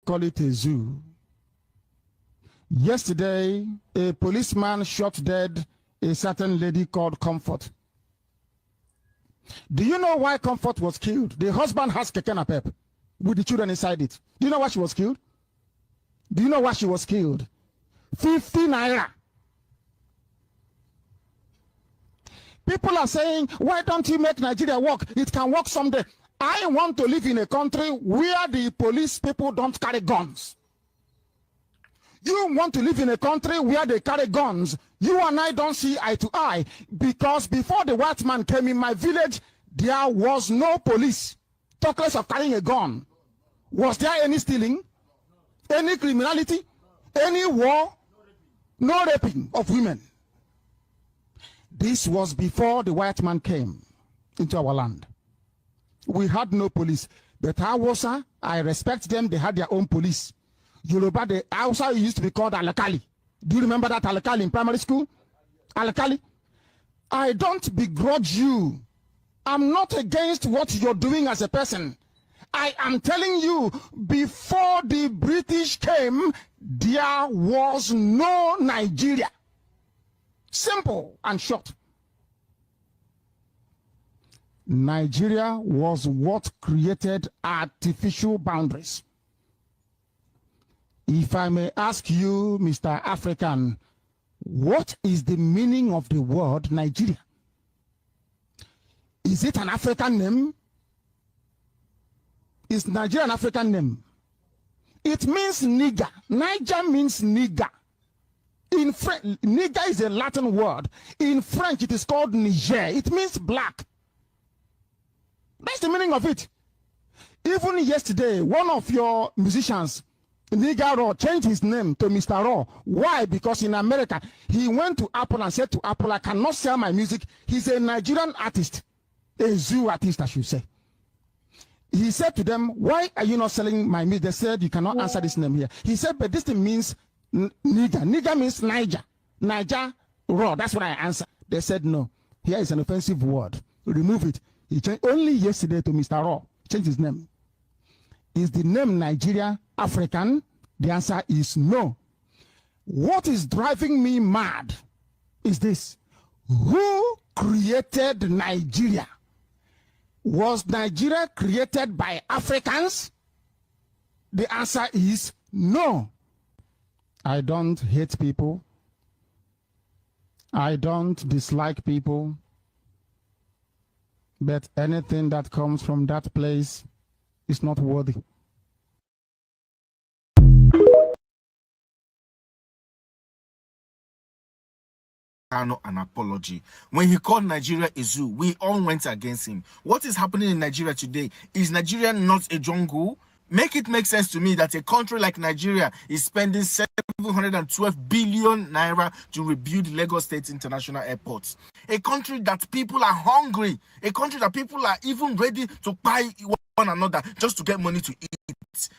call it a zoo. Yesterday, a policeman shot dead a certain lady called Comfort. Do you know why Comfort was killed? The husband has keke napep with the children inside it. Do you know why she was killed? Do you know why she was killed? 50 naira. People are saying, why don't you make Nigeria work? It can work someday. I want to live in a country where the police people don't carry guns. You want to live in a country where they carry guns. You and I don't see eye to eye, because before the white man came in my village, there was no police. Talk less of carrying a gun. Was there any stealing? Any criminality? Any war? No raping of women. This was before the white man came into our land. We had no police. But Hausa, I respect them, they had their own police. Yoruba, the Hausa used to be called Alakali. Do you remember that Alakali in primary school? Alakali. I don't begrudge you. I'm not against what you're doing as a person. I am telling you, before the British came, there was no Nigeria. Simple and short. Nigeria was what created artificial boundaries. If I may ask you, Mr. African, what is the meaning of the word Nigeria? Is it an African name? Is Nigeria an African name? It means nigger. Niger means nigger. In French, nigger is a Latin word. In French, it is called Niger. It means black. That's the meaning of it. Even yesterday, one of your musicians, Nigga Raw, changed his name to Mr. Raw. Why? Because in America, he went to Apple and said to Apple, I cannot sell my music. He's a Nigerian artist, a zoo artist, I should say. He said to them, why are you not selling my music? They said, you cannot answer this name here. He said, but this thing means nigger. Nigger means Niger. Niger Raw. That's what I answered. They said, no. Here is an offensive word. Remove it. He changed only yesterday to Mr. Raw. Changed his name. Is the name Nigeria African? The answer is no. What is driving me mad is this. Who created Nigeria? Was Nigeria created by Africans? The answer is no. I don't hate people. I don't dislike people. But anything that comes from that place is not worthy. An apology. When he called Nigeria a zoo, we all went against him. What is happening in Nigeria today? Is Nigeria not a jungle? Make it make sense to me that a country like Nigeria is spending 712 billion naira to rebuild Lagos State International Airport. A country that people are hungry. A country that people are even ready to buy one another just to get money to eat.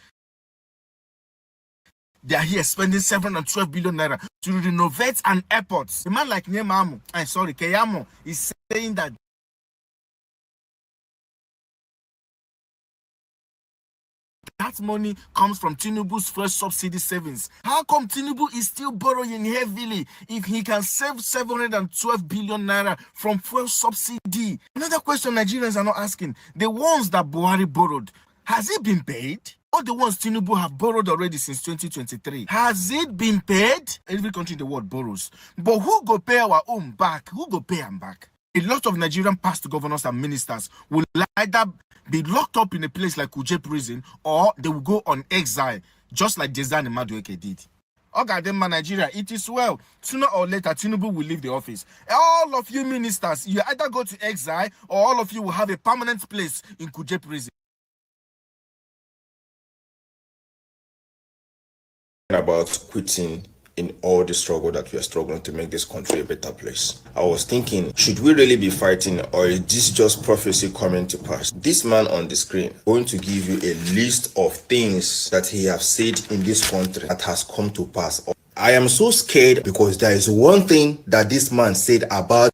They are here spending 712 billion naira to renovate an airport. A man like Keyamo is saying that that money comes from Tinubu's first subsidy savings. How come Tinubu is still borrowing heavily if he can save 712 billion naira from fuel subsidy? Another question Nigerians are not asking. The ones that Buhari borrowed, has it been paid? All the ones Tinubu have borrowed already since 2023. Has it been paid? Every country in the world borrows. But who go pay our own back? Who go pay them back? A lot of Nigerian past governors and ministers will either be locked up in a place like Kuje prison or they will go on exile, just like Jezani Madueke did. Ogadema Nigeria, it is well. Sooner or later, Tinubu will leave the office. All of you ministers, you either go to exile or all of you will have a permanent place in Kuje prison. About quitting in all the struggle that we are struggling to make this country a better place. I was thinking, should we really be fighting, or is this just prophecy coming to pass? This man on the screen going to give you a list of things that he has said in this country that has come to pass. I am so scared because there is one thing that this man said about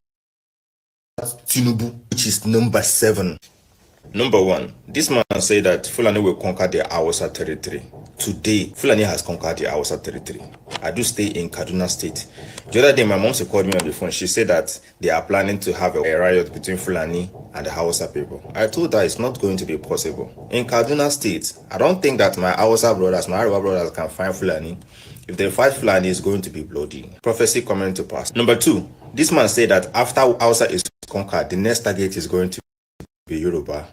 Tinubu, which is number 7. Number one, this man said that Fulani will conquer the Hausa territory. Today, Fulani has conquered the Hausa territory. I do stay in Kaduna State. The other day, my mom called me on the phone. She said that they are planning to have a riot between Fulani and the Hausa people. I told her it's not going to be possible. In Kaduna State, I don't think that my Hausa brothers, my Yoruba brothers can fight Fulani. If they fight Fulani, it's going to be bloody. Prophecy coming to pass. Number two, this man said that after Hausa is conquered, the next target is going to be Yoruba.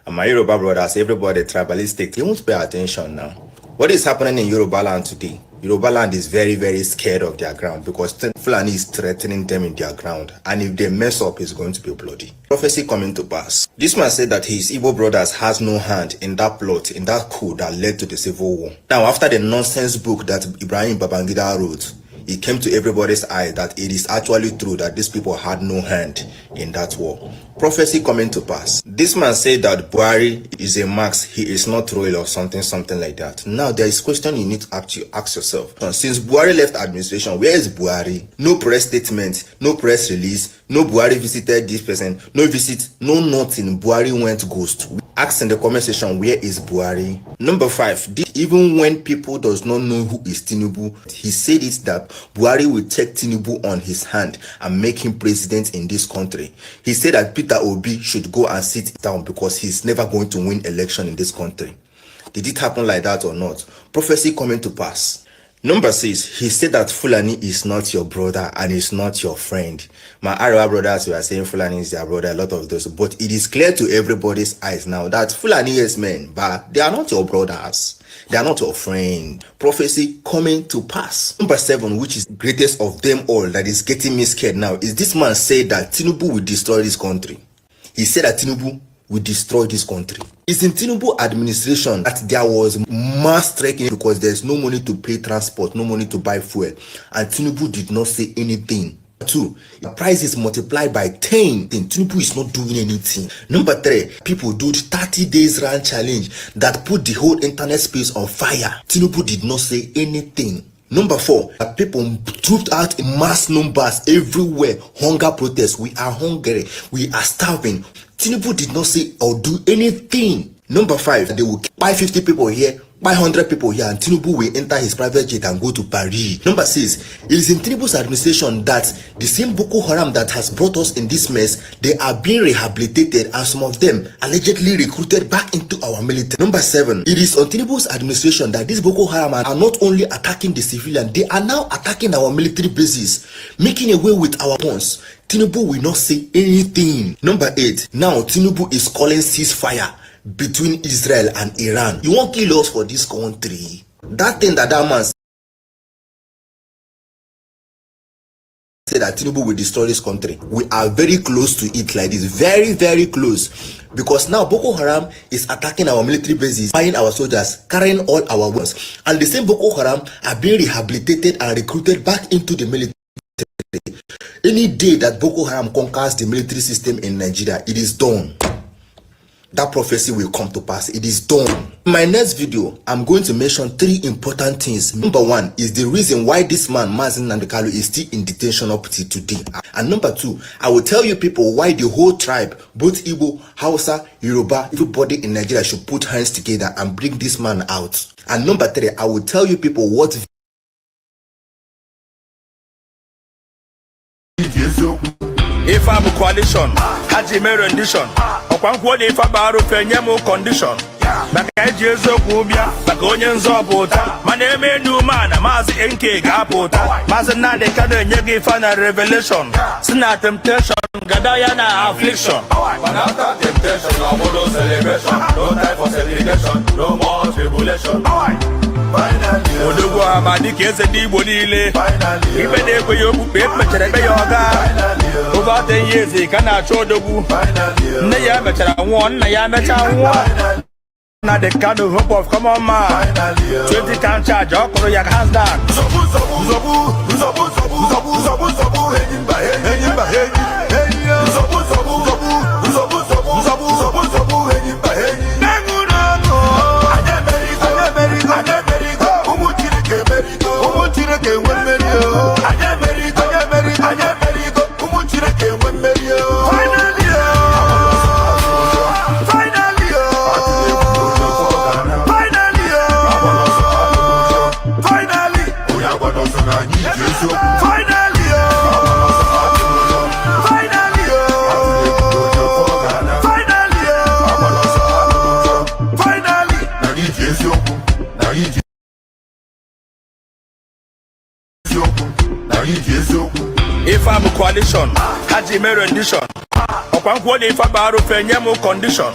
And my Yoruba brothers, everybody tribalistic, they won't pay attention now. What is happening in Yoruba land today? Yoruba land is very, very scared of their ground because Fulani is threatening them in their ground. And if they mess up, it's going to be bloody. Prophecy coming to pass. This man said that his Igbo brothers has no hand in that plot, in that coup that led to the civil war. Now, after the nonsense book that Ibrahim Babangida wrote, it came to everybody's eye that it is actually true that these people had no hand in that war. Prophecy coming to pass. This man said that Buhari is a max, he is not royal or something like that. Now there is a question you need to ask yourself. Since Buhari left administration, where is Buhari? No press statement, no press release, no Buhari visited this person, no visit, no nothing. Buhari went ghost. Ask in the comment section, where is Buhari? Number 5, even when people does not know who is Tinubu, he said it that Buhari will take Tinubu on his hand and make him president in this country. He said that Peter Obi should go and sit down because he's never going to win election in this country. Did it happen like that or not? Prophecy coming to pass. Number 6, he said that Fulani is not your brother and is not your friend. My Arab brothers were saying Fulani is their brother, a lot of those. But it is clear to everybody's eyes now that Fulani is men, but they are not your brothers. They are not your friend. Prophecy coming to pass. Number 7, which is greatest of them all, that is getting me scared now, is this man said that Tinubu will destroy this country. He said that Tinubu will destroy this country. It's in Tinubu administration that there was mass striking because there's no money to pay transport, no money to buy fuel, and Tinubu did not say anything. 2, the price is multiplied by 10. Tinubu is not doing anything. Number 3, people do 30 days run challenge that put the whole internet space on fire. Tinubu did not say anything. Number 4, people trooped out in mass numbers everywhere. Hunger protests. We are hungry. We are starving. Tinubu did not say or do anything. Number 5, they will buy 50 people here, buy 100 people here, and Tinubu will enter his private jet and go to Paris. Number 6, it is in Tinubu's administration that the same Boko Haram that has brought us in this mess, they are being rehabilitated and some of them allegedly recruited back into our military. Number 7, it is on Tinubu's administration that these Boko Haram are not only attacking the civilian, they are now attacking our military bases, making away with our guns. Tinubu will not say anything. Number 8, now Tinubu is calling ceasefire between Israel and Iran. You won't kill us for this country. That thing that man said that Tinubu will destroy this country, we are very close to it like this. Very, very close. Because now Boko Haram is attacking our military bases, buying our soldiers, carrying all our weapons. And the same Boko Haram are being rehabilitated and recruited back into the military. Any day that Boko Haram conquers the military system in Nigeria, it is done. That prophecy will come to pass. It is done. In my next video, I'm going to mention 3 important things. Number 1 is the reason why this man, Mazen Nandekalu, is still in detention up to today. And number 2, I will tell you people why the whole tribe, both Igbo, Hausa, Yoruba, everybody in Nigeria should put hands together and bring this man out. And number 3, I will tell you people what if I'm a coalition, Haji me rendition. Okwankwo de ifa baro fenye mo condition. Baka ejezo kubia, baka onye nzobota. Mana eme new man, mazi NK ga-apụta. Mazi Nnamdi Kanu nyege ifa na revelation. Sina temptation, gadaya na affliction. But after temptation, no more celebration. No time for celebration, no more tribulation. Odogwu amadi ka eze ndị Igbo niile ibe na-ekwe ya okpukpe mechara ebe ya ọga over 10 years ka na-achọ odogwu nne ya mechara nwụọ nna ya mecha nwụọ na the kind of hope of common man 20 can charge ọkụrụ ya hands down Finally, coalition, Haji rendition. Okwankwo de ifa baro fenye mo condition.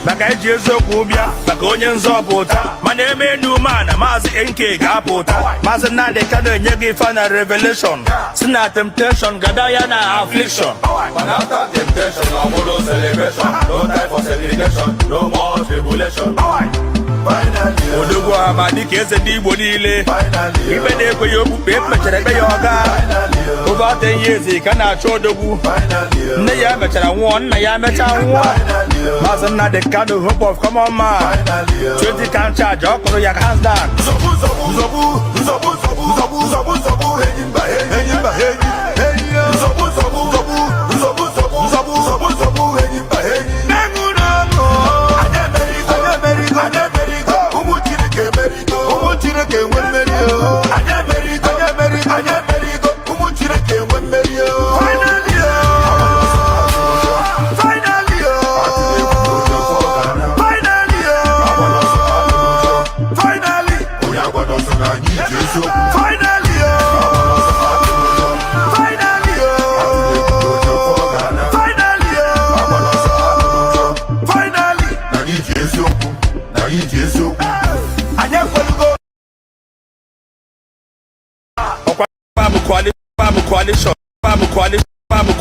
Maka eji eziokwu bịa maka onye nzọpụta mana eme enu mana maazị NK ga-apụta maazị Nnadị Kanu enye gị ife na revelation si na temptation gada ya na affliction. But after temptation, no more celebration, no time for segregation, no more tribulation. Odogwu ama dịka eze ndị Igbo niile ibe na-ekweghị okpukpe mechara ebe ya ọga over 10 years ka na-achọ odogwu nne ya mechara nwụọ nna ya mecha nwụọ maazị Nnadị Kanu hope of common man 20 count charge ọ kụrụ ya hands down.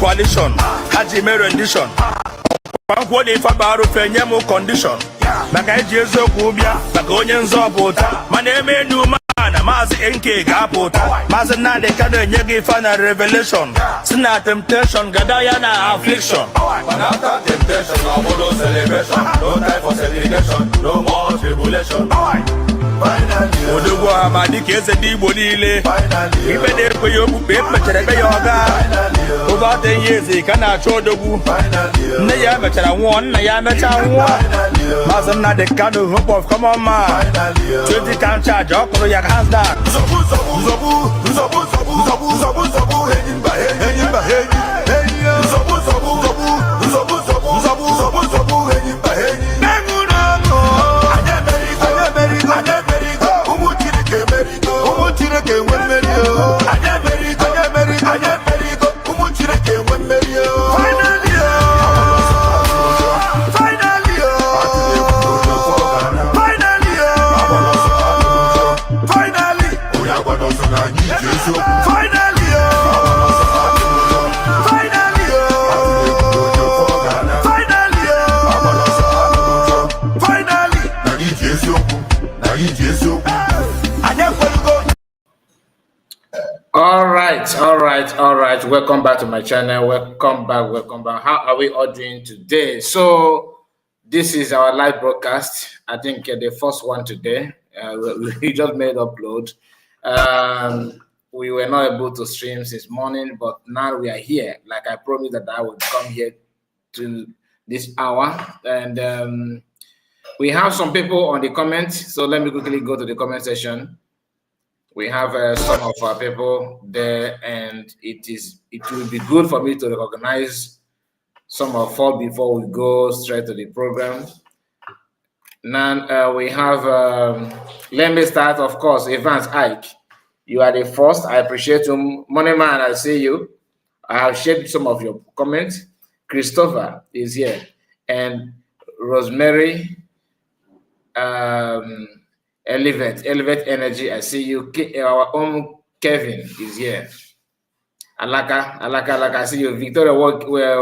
Coalition, Haji rendition. Okwankwo de ifa baro fenye mo condition. Maka eji eziokwu bịa maka onye nzọpụta mana eme enu mana maazị NK ga-apụta maazị Nnadị Kanu enye gị ife na revelation si na temptation gada ya na affliction. But after temptation, no more celebration, no time for segregation, no more tribulation. Odogwu ama dịka eze ndị Igbo niile ibe na-ekweghị okpukpe mechara ebe ya ọga over 10 years ka na-achọ odogwu nne ya mechara nwụọ nna ya mecha nwụọ maazị Nnadị Kanu hope of common man 20 count charge ọ kụrụ ya hands down. All right. Welcome back to my channel. Welcome back. How are we all doing today? So this is our live broadcast. I think the first one today. We just made upload. We were not able to stream since morning, but now we are here. Like I promised that I would come here to this hour, and we have some people on the comments. So let me quickly go to the comment section. We have some of our people there, and it will be good for me to recognize some of all before we go straight to the program. Now we have, let me start, of course, Evans Ike. You are the first. I appreciate you. Money Man, I see you. I have shared some of your comments. Christopher is here. And Rosemary, Elevate Energy, I see you. Our own Kevin is here. Alaka, I see you. Victoria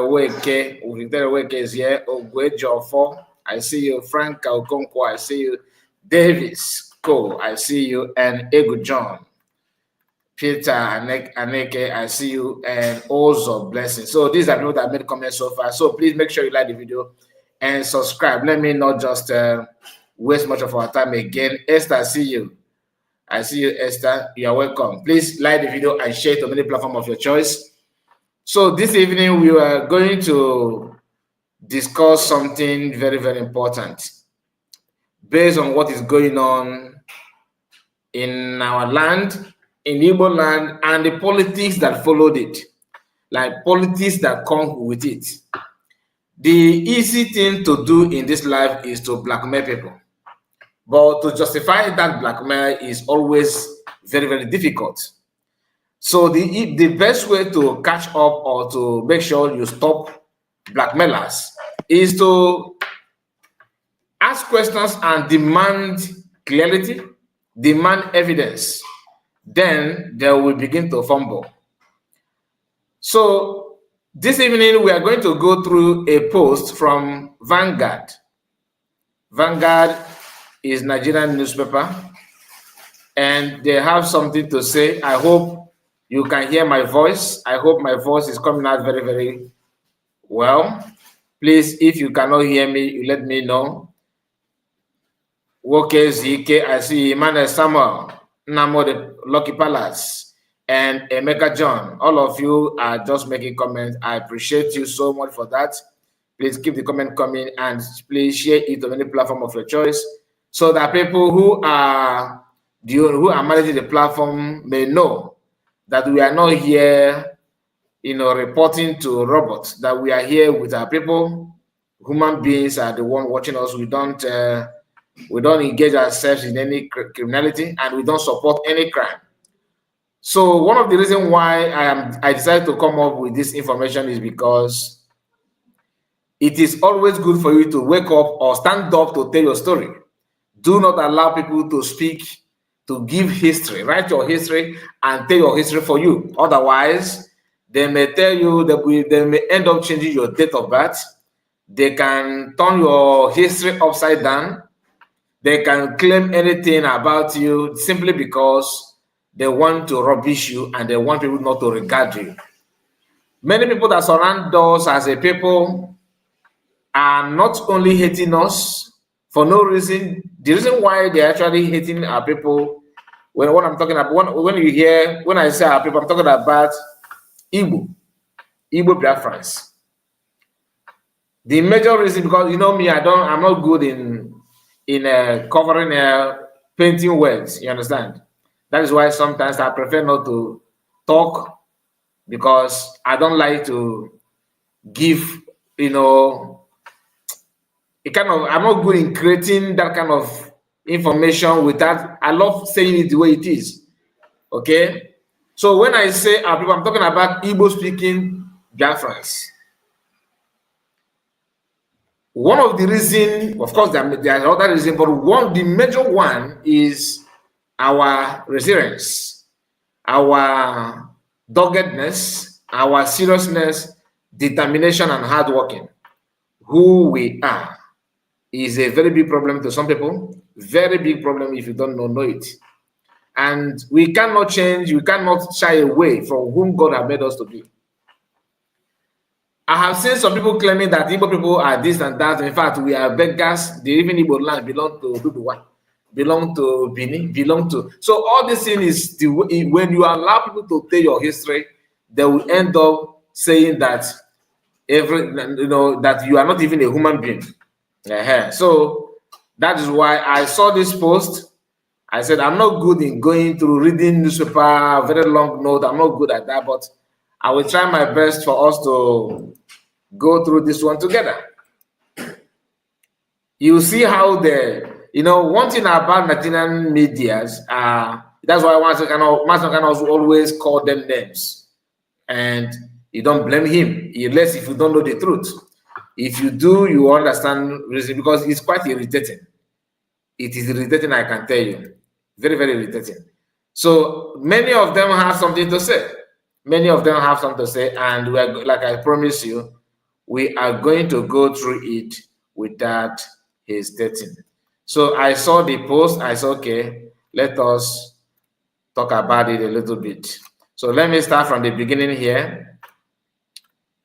Weke is here. Ogwe Jofo, I see you. Frank Okonkwo, I see you. Davis Cole, I see you. And Ego John. Peter Aneke, I see you. And also Blessing. So these are people that made comments so far. So please make sure you like the video and subscribe. Let me not just waste much of our time again. Esther, I see you. I see you, Esther. You are welcome. Please like the video and share it on any platform of your choice. So this evening, we are going to discuss something very, very important based on what is going on in our land, in Igbo land, and the politics that followed it, like politics that come with it. The easy thing to do in this life is to blackmail people. But to justify that blackmail is always very, very difficult. So the best way to catch up or to make sure you stop blackmailers is to ask questions and demand clarity, demand evidence. Then they will begin to fumble. So this evening we are going to go through a post from Vanguard. Vanguard is Nigerian newspaper, and they have something to say. I hope you can hear my voice. I hope my voice is coming out very, very well. Please, if you cannot hear me, you let me know. Woke ZK, I see Emmanuel Samuel, Namo the Lucky Palace, and Emeka John. All of you are just making comments. I appreciate you so much for that. Please keep the comment coming and please share it on any platform of your choice so that people who are managing the platform may know that we are not here, reporting to robots, that we are here with our people. Human beings are the one watching us. We don't engage ourselves in any criminality, and we don't support any crime. So one of the reasons why I decided to come up with this information is because it is always good for you to wake up or stand up to tell your story. Do not allow people to speak, to give history. Write your history and tell your history for you. Otherwise, they may tell you that they may end up changing your date of birth. They can turn your history upside down. They can claim anything about you simply because they want to rubbish you and they want people not to regard you. Many people that surround us as a people are not only hating us for no reason. The reason why they're actually hating our people, when I'm talking about, when I say our people, I'm talking about Igbo Biafrans. The major reason, because you know me, I'm not good in covering painting words. You understand? That is why sometimes I prefer not to talk, because I don't like to give, I'm not good in creating that kind of information without, I love saying it the way it is. Okay? So when I say our people, I'm talking about Igbo speaking Biafrans. One of the reasons, of course, there are other reasons, but the major one is our resilience, our doggedness, our seriousness, determination, and hard working. Who we are is a very big problem to some people. Very big problem if you don't know it. And we cannot change, we cannot shy away from whom God has made us to be. I have seen some people claiming that Igbo people are this and that. In fact, we are beggars. The even Igbo land belong to Duduwa, belong to Bini, belong to. So all this thing is when you allow people to tell your history, they will end up saying that that you are not even a human being. So that is why I saw this post. I said, I'm not good in going through reading newspaper, very long note. I'm not good at that, but I will try my best for us to go through this one together. You see how one thing about Nigerian medias, that's why Master can also always call them names. And you don't blame him, unless if you don't know the truth. If you do, you understand reason, because it's quite irritating. It is irritating, I can tell you. Very, very irritating. So many of them have something to say. Many of them have something to say, and we are, like I promised you, we are going to go through it without hesitating. So I saw the post. I said, okay, let us talk about it a little bit. So let me start from the beginning here.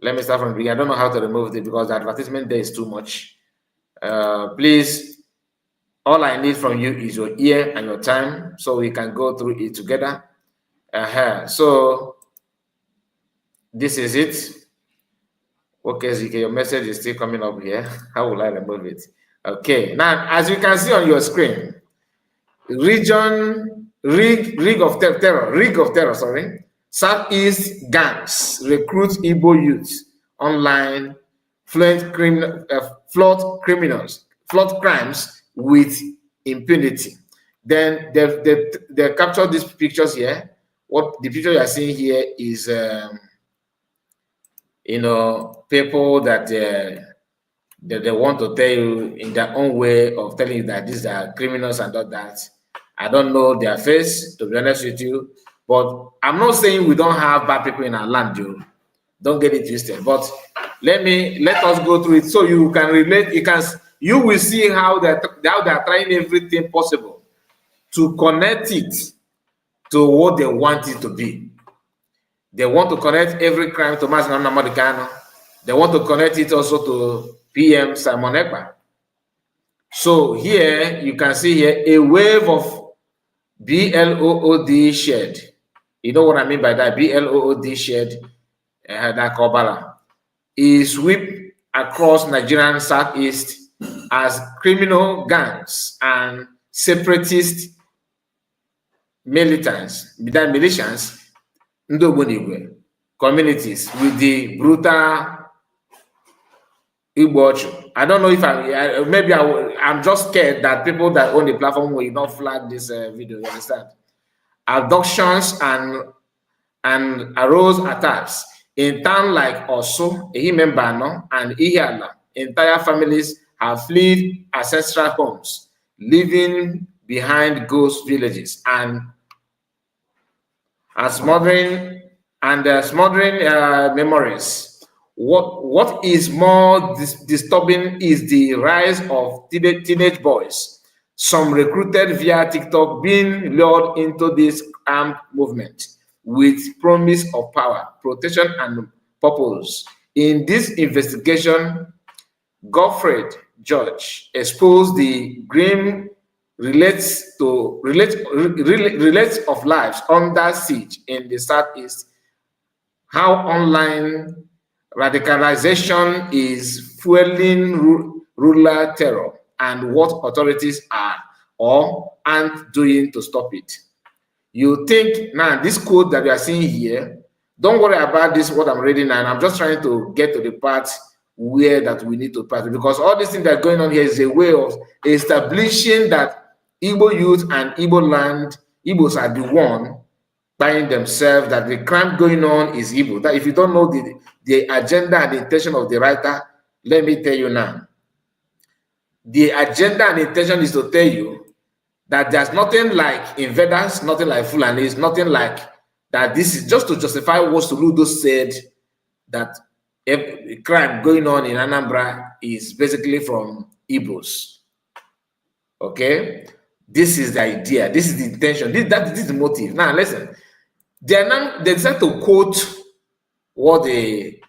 Let me start from the beginning. I don't know how to remove it because the advertisement there is too much. Please, all I need from you is your ear and your time so we can go through it together. So this is it. Okay, ZK, your message is still coming up here. How will I remove it? Okay, now as you can see on your screen, rig of terror, Southeast gangs recruit Igbo youth online, flood crimes with impunity. Then they captured these pictures here. what the picture you are seeing here is, people that they want to tell you in their own way of telling you that these are criminals and all that. I don't know their face, to be honest with you, but I'm not saying we don't have bad people in our land, you don't get it twisted. But let us go through it so you can relate. You will see how they're trying everything possible to connect it to what they want it to be. They want to connect every crime to Mazi Nnamdi Kanu. They want to connect it also to PM Simon Ekpa. So here you can see here a wave of BLOOD shed. You know what I mean by that? BLOOD shed, that Kobala, is swept across Nigerian southeast as criminal gangs and separatist militants, militias, communities with the brutal Igbo. I don't know if I'm just scared that people that own the platform will not flag this video. You understand? Abductions and arose attacks in towns like Osu, Ehimembano, and Ihiala. Entire families have fled ancestral homes, leaving behind ghost villages and smothering memories. What is more disturbing is the rise of teenage boys, some recruited via TikTok, being lured into this armed movement with promise of power, protection, and purpose. In this investigation, Godfred George exposed the grim relates of lives under siege in the Southeast, how online radicalization is fueling rural terror, and what authorities are or aren't doing to stop it. You think now this code that we are seeing here, don't worry about this, what I'm reading, and I'm just trying to get to the part where that we need to pass, because all these things that are going on here is a way of establishing that Igbo youth and Igbo land, Igbos are the one buying themselves, that the crime going on is Igbo. That if you don't know the agenda and the intention of the writer, let me tell you now. The agenda and intention is to tell you that there's nothing like invaders, nothing like Fulanis, nothing like that. This is just to justify what Soludo said, that a crime going on in Anambra is basically from Igbos. Okay? This is the idea. This is the intention. This is the motive. Now, listen. They decide to quote what the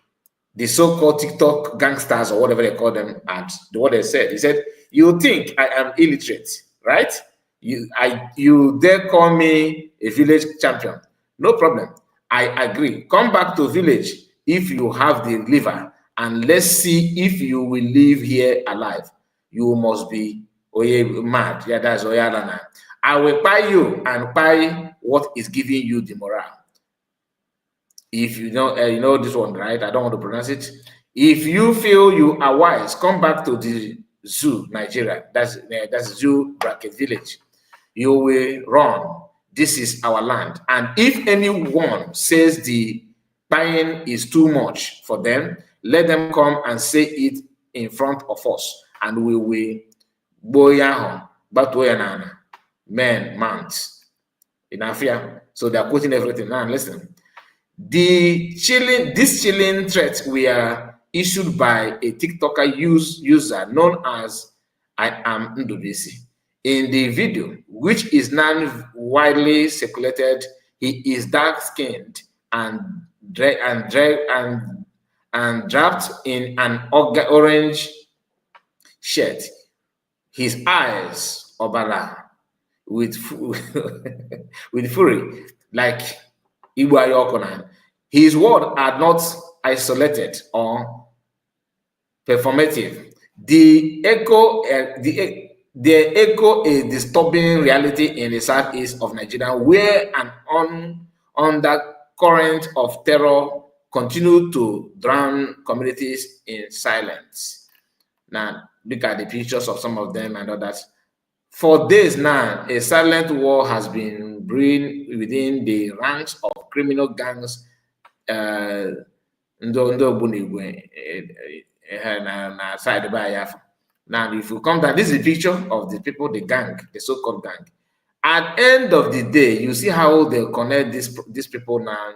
so-called TikTok gangsters or whatever they call them and what they said. He said, "You think I am illiterate, right? You dare call me a village champion? No problem. I agree. Come back to village if you have the liver, and let's see if you will live here alive. You must be mad." Yeah, that's Oyalana. I will buy you and buy what is giving you the morale. If you know, you know this one, right? I don't want to pronounce it. If you feel you are wise, come back to the zoo, Nigeria. That's zoo bracket village. You will run. This is our land. And if anyone says the buying is too much for them, let them come and say it in front of us, and we will boyaho batoyanana men months in Afia. So they are quoting everything. Now listen. These chilling threats were issued by a TikToker user known as I Am Ndubisi. In the video, which is now widely circulated, he is dark-skinned and draped in an orange shirt. His eyes obala with fury, like Igbo Ayokona. His words are not isolated or performative. They echo a disturbing reality in the southeast of Nigeria, where an undercurrent of terror continue to drown communities in silence. Now, look at the pictures of some of them and others. For days now, a silent war has been brewing within the ranks of criminal gangs. Side Biafra. Now, if you come down, this is a picture of the people, the gang, the so-called gang. At end of the day, you see how they connect these people now,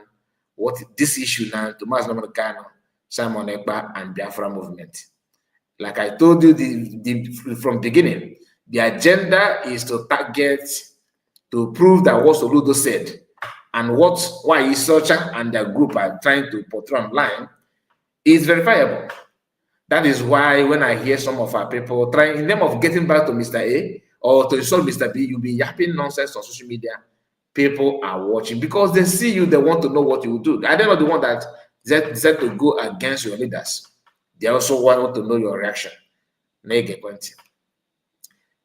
what this issue now to Mas Namakano, Simon Ekpa, and Biafra movement. Like I told you from beginning, the agenda is to target, to prove that what Soludo said and why Isocha and their group are trying to portray online is verifiable. That is why when I hear some of our people trying, in the name of getting back to Mr. A or to insult Mr. B, you'll be yapping nonsense on social media. People are watching because they see you, they want to know what you will do. I don't know the one that decided to go against your leaders. They also want to know your reaction.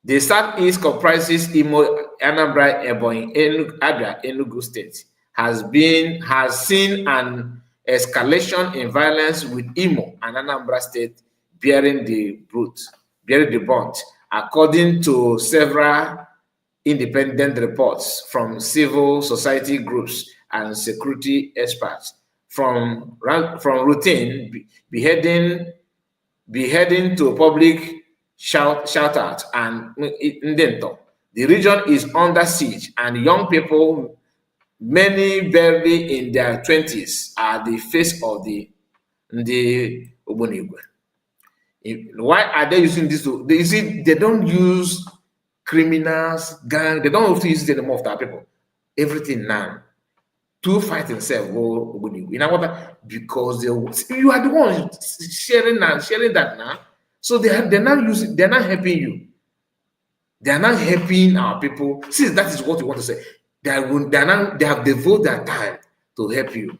The Southeast comprises Imo, Anambra, Ebonyi, Abia, Enugu State, has seen an escalation in violence with Imo and Anambra State bearing the brunt, according to several independent reports from civil society groups and security experts. From routine beheading to public shout out and indento. The region is under siege, and young people, many barely in their 20s, are the face of the Ogbonigwe. Why are they using this? They don't use criminals, gang. They don't have to use it anymore of our people. Everything now to fight themselves. You know what? Because you are the ones sharing that now. So they're not helping you. They are not helping our people. See, that is what you want to say. They have devoted their time to help you.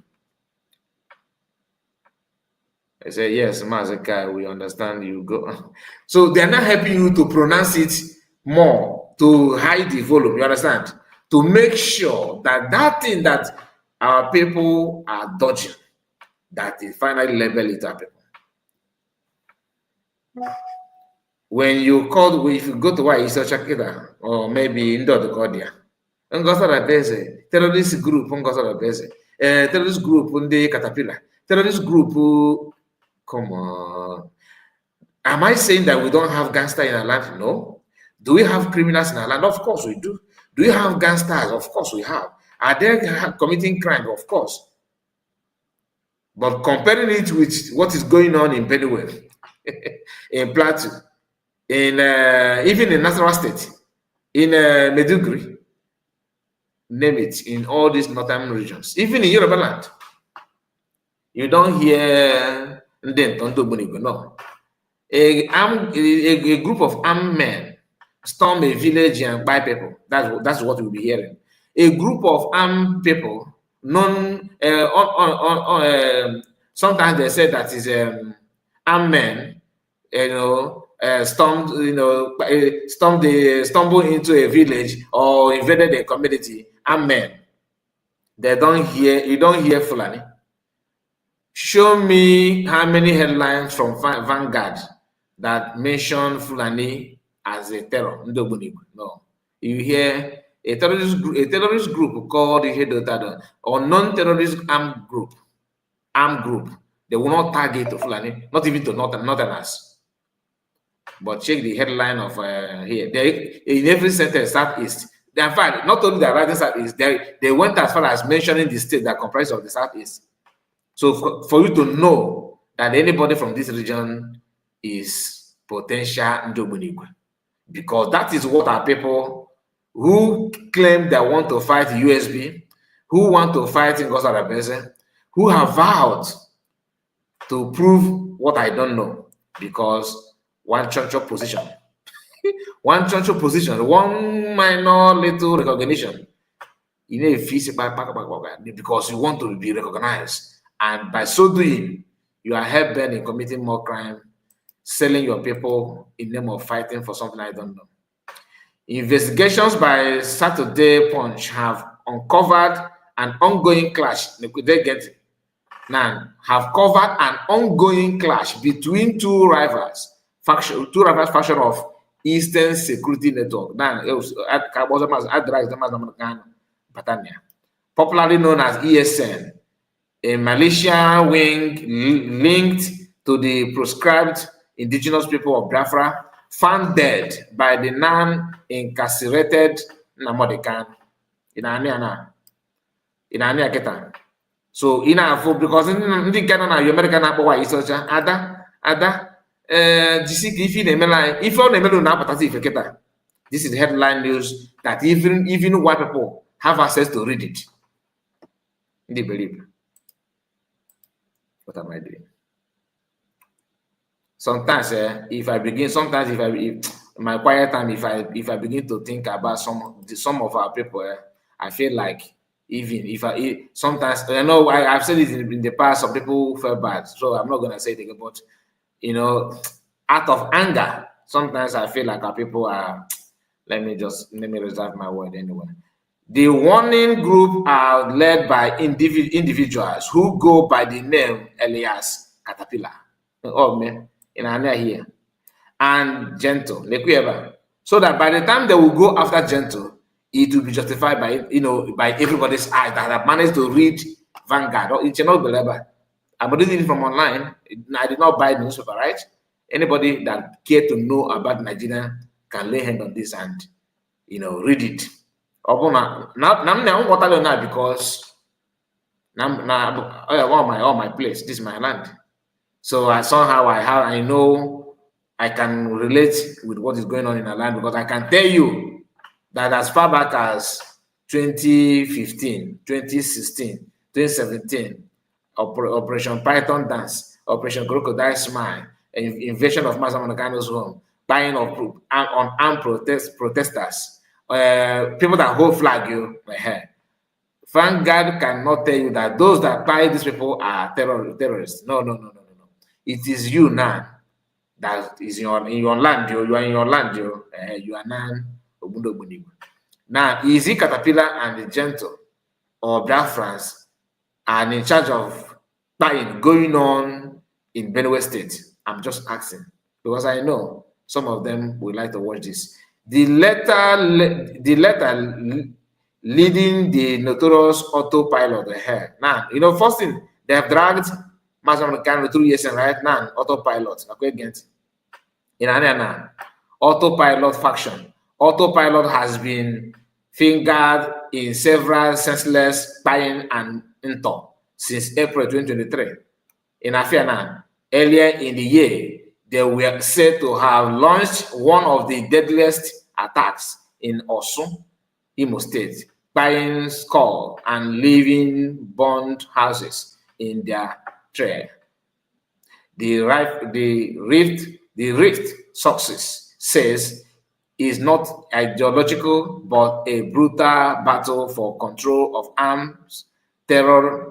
I say, yes, Mazaka, we understand you. Go. So they're not helping you to pronounce it more, to hide the volume, you understand? To make sure that thing that our people are dodging, that they finally level it up. When you call, if you go to why is Chakida or maybe Indo the Kodia, terrorist group, terrorist group, Caterpillar, terrorist group, come on. Am I saying that we don't have gangsters in our land? No. Do we have criminals in our land? Of course we do. Do we have gangsters? Of course we have. Are they committing crime? Of course. But comparing it with what is going on in Benue, in Plateau, in even in Nasarawa State, in Meduguri, name it, in all these northern regions, even in Yoruba land, you don't hear no. A group of armed men storm a village and buy people. That's what we'll be hearing. A group of armed people, sometimes they say that is armed men, stumble into a village or invaded a community. Armed men. You don't hear Fulani. Show me how many headlines from Vanguard that mention Fulani as a terror. No. You hear a terrorist group called or non-terrorist armed group. They will not target Fulani, not even to Northerners. But check the headline of here. In every sentence, Southeast. In fact, not only the writing Southeast, they went as far as mentioning the state that comprises of the Southeast. So for you to know that anybody from this region is potential Ndobunigwe, because that is what our people who claim they want to fight the USB, who want to fight in Gosarabese, who have vowed to prove what I don't know, because one choncho position, one minor little recognition, because you want to be recognized. And by so doing, you are hell-bent in committing more crime, selling your people in the name of fighting for something I don't know. Investigations by Saturday Punch have uncovered an ongoing clash. Have covered an ongoing clash between two rivals faction of Eastern Security Network. Popularly known as ESN, a militia wing linked to the proscribed indigenous people of Biafra, found dead by the non-incarcerated Namodikan in Aniana. So in our because in the Ghana, American Apple is such Ada if this is the headline news that even white people have access to read it. They believe. What am I doing? Sometimes if my quiet time, if I begin to think about some of our people, I feel like sometimes, I know I've said it in the past, some people felt bad, so I'm not gonna say it again, but out of anger, sometimes I feel like our people are, let me reserve my word anyway. The warning group are led by individuals who go by the name Elias Caterpillar. Oh man, in Ania here. And Gentle, so that by the time they will go after Gentle, it will be justified by by everybody's eyes that have managed to read Vanguard or Interlude. I'm reading it from online. I did not buy the newspaper, right? Anybody that care to know about Nigeria can lay hand on this and read it. Now because all my place, this is my land. So I know I can relate with what is going on in our land, because I can tell you that as far back as 2015, 2016, 2017, Operation Python Dance, Operation Crocodile Smile, invasion of Mazamonacano's home, buying of armed protesters, people that hold flag, Vanguard cannot tell you that those that buy these people are terrorists. No. It is you now that is in your land. You are in your land. You are now Obundo Bunibu. Now, Easy Caterpillar and the Gentle or Biafrans are in charge of buying going on in Benue State. I'm just asking because I know some of them would like to watch this. The letter leading the notorious autopilot ahead. Now, first thing, they have dragged Mazamonacano through years and right now, autopilot. In Aniana, autopilot faction. Autopilot has been fingered in several senseless buying and intel since April 2023. In Afiana, earlier in the year, they were said to have launched one of the deadliest attacks in Osun, Imo State, buying skull and leaving burned houses in their trail. The rift success says is not ideological but a brutal battle for control of arms, territory,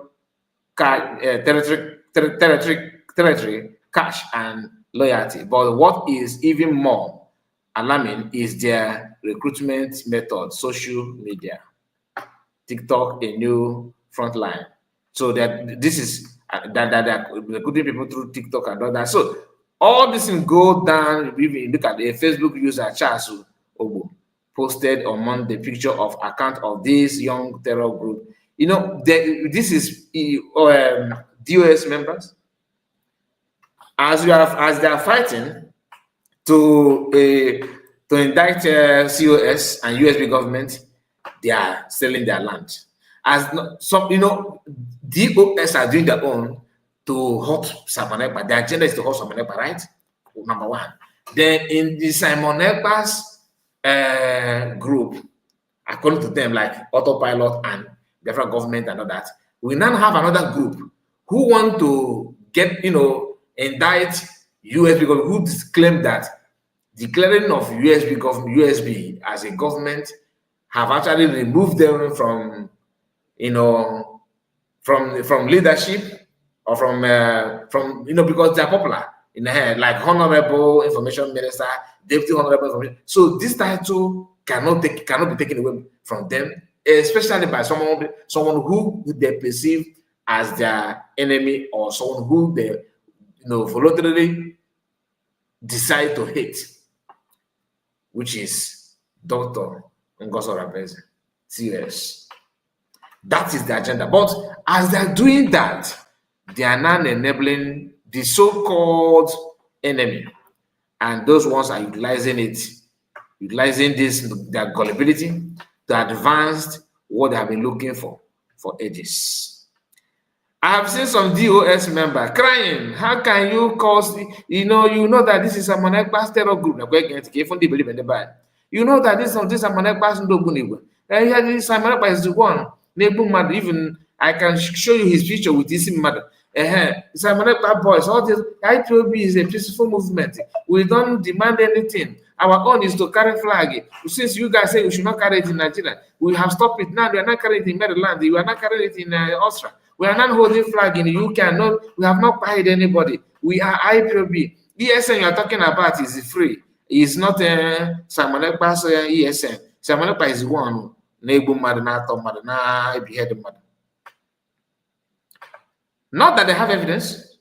cash, and loyalty. But what is even more alarming is their recruitment method: social media, TikTok, a new front line. So that this is that they're recruiting people through TikTok and all that. So all this can go down. If you look at the Facebook user Charles Obo posted on Monday the picture of account of this young terror group. This is DOS members as they are fighting to indict COS and USB government. They are selling their land. As some, DOS are doing their own to hurt Simon Ekpa. Their agenda is to hurt Simon Ekpa, right? Number one. Then in the Simon Ekpa's group, according to them, like Autopilot and Biafra government and all that, we now have another group who want to get, indict USB government, who claim that declaring of USB as a government have actually removed them from leadership or from because they are popular in the head, like Honorable Information Minister, Deputy Honorable Information. So this title cannot be taken away from them, especially by someone who they perceive as their enemy or someone who they voluntarily decide to hate. which is Dr. Ngozo Rabeze. CS. That is the agenda. But as they're doing that, they are now enabling the so-called enemy. And those ones are utilizing it, utilizing this, their gullibility, to advance what they have been looking for ages. I have seen some DOS member crying. How can you cause, you know that this is a Monekpa's terror group. You know that this is a Monekpa's Ndogunigwe. And here this Monekpa is the one. Even I can show you his picture with this mother. Monekpa boys, all this IPOB is a peaceful movement. We don't demand anything. Our own is to carry flag. Since you guys say we should not carry it in Nigeria, we have stopped it now. We are not carrying it in Maryland. You are not carrying it in Austria. We are not holding flag in the UK. We have not paid anybody. We are IPOB. ESN you are talking about is free. It's not Monekpa's ESN. Monekpa is one. Not that they have evidence,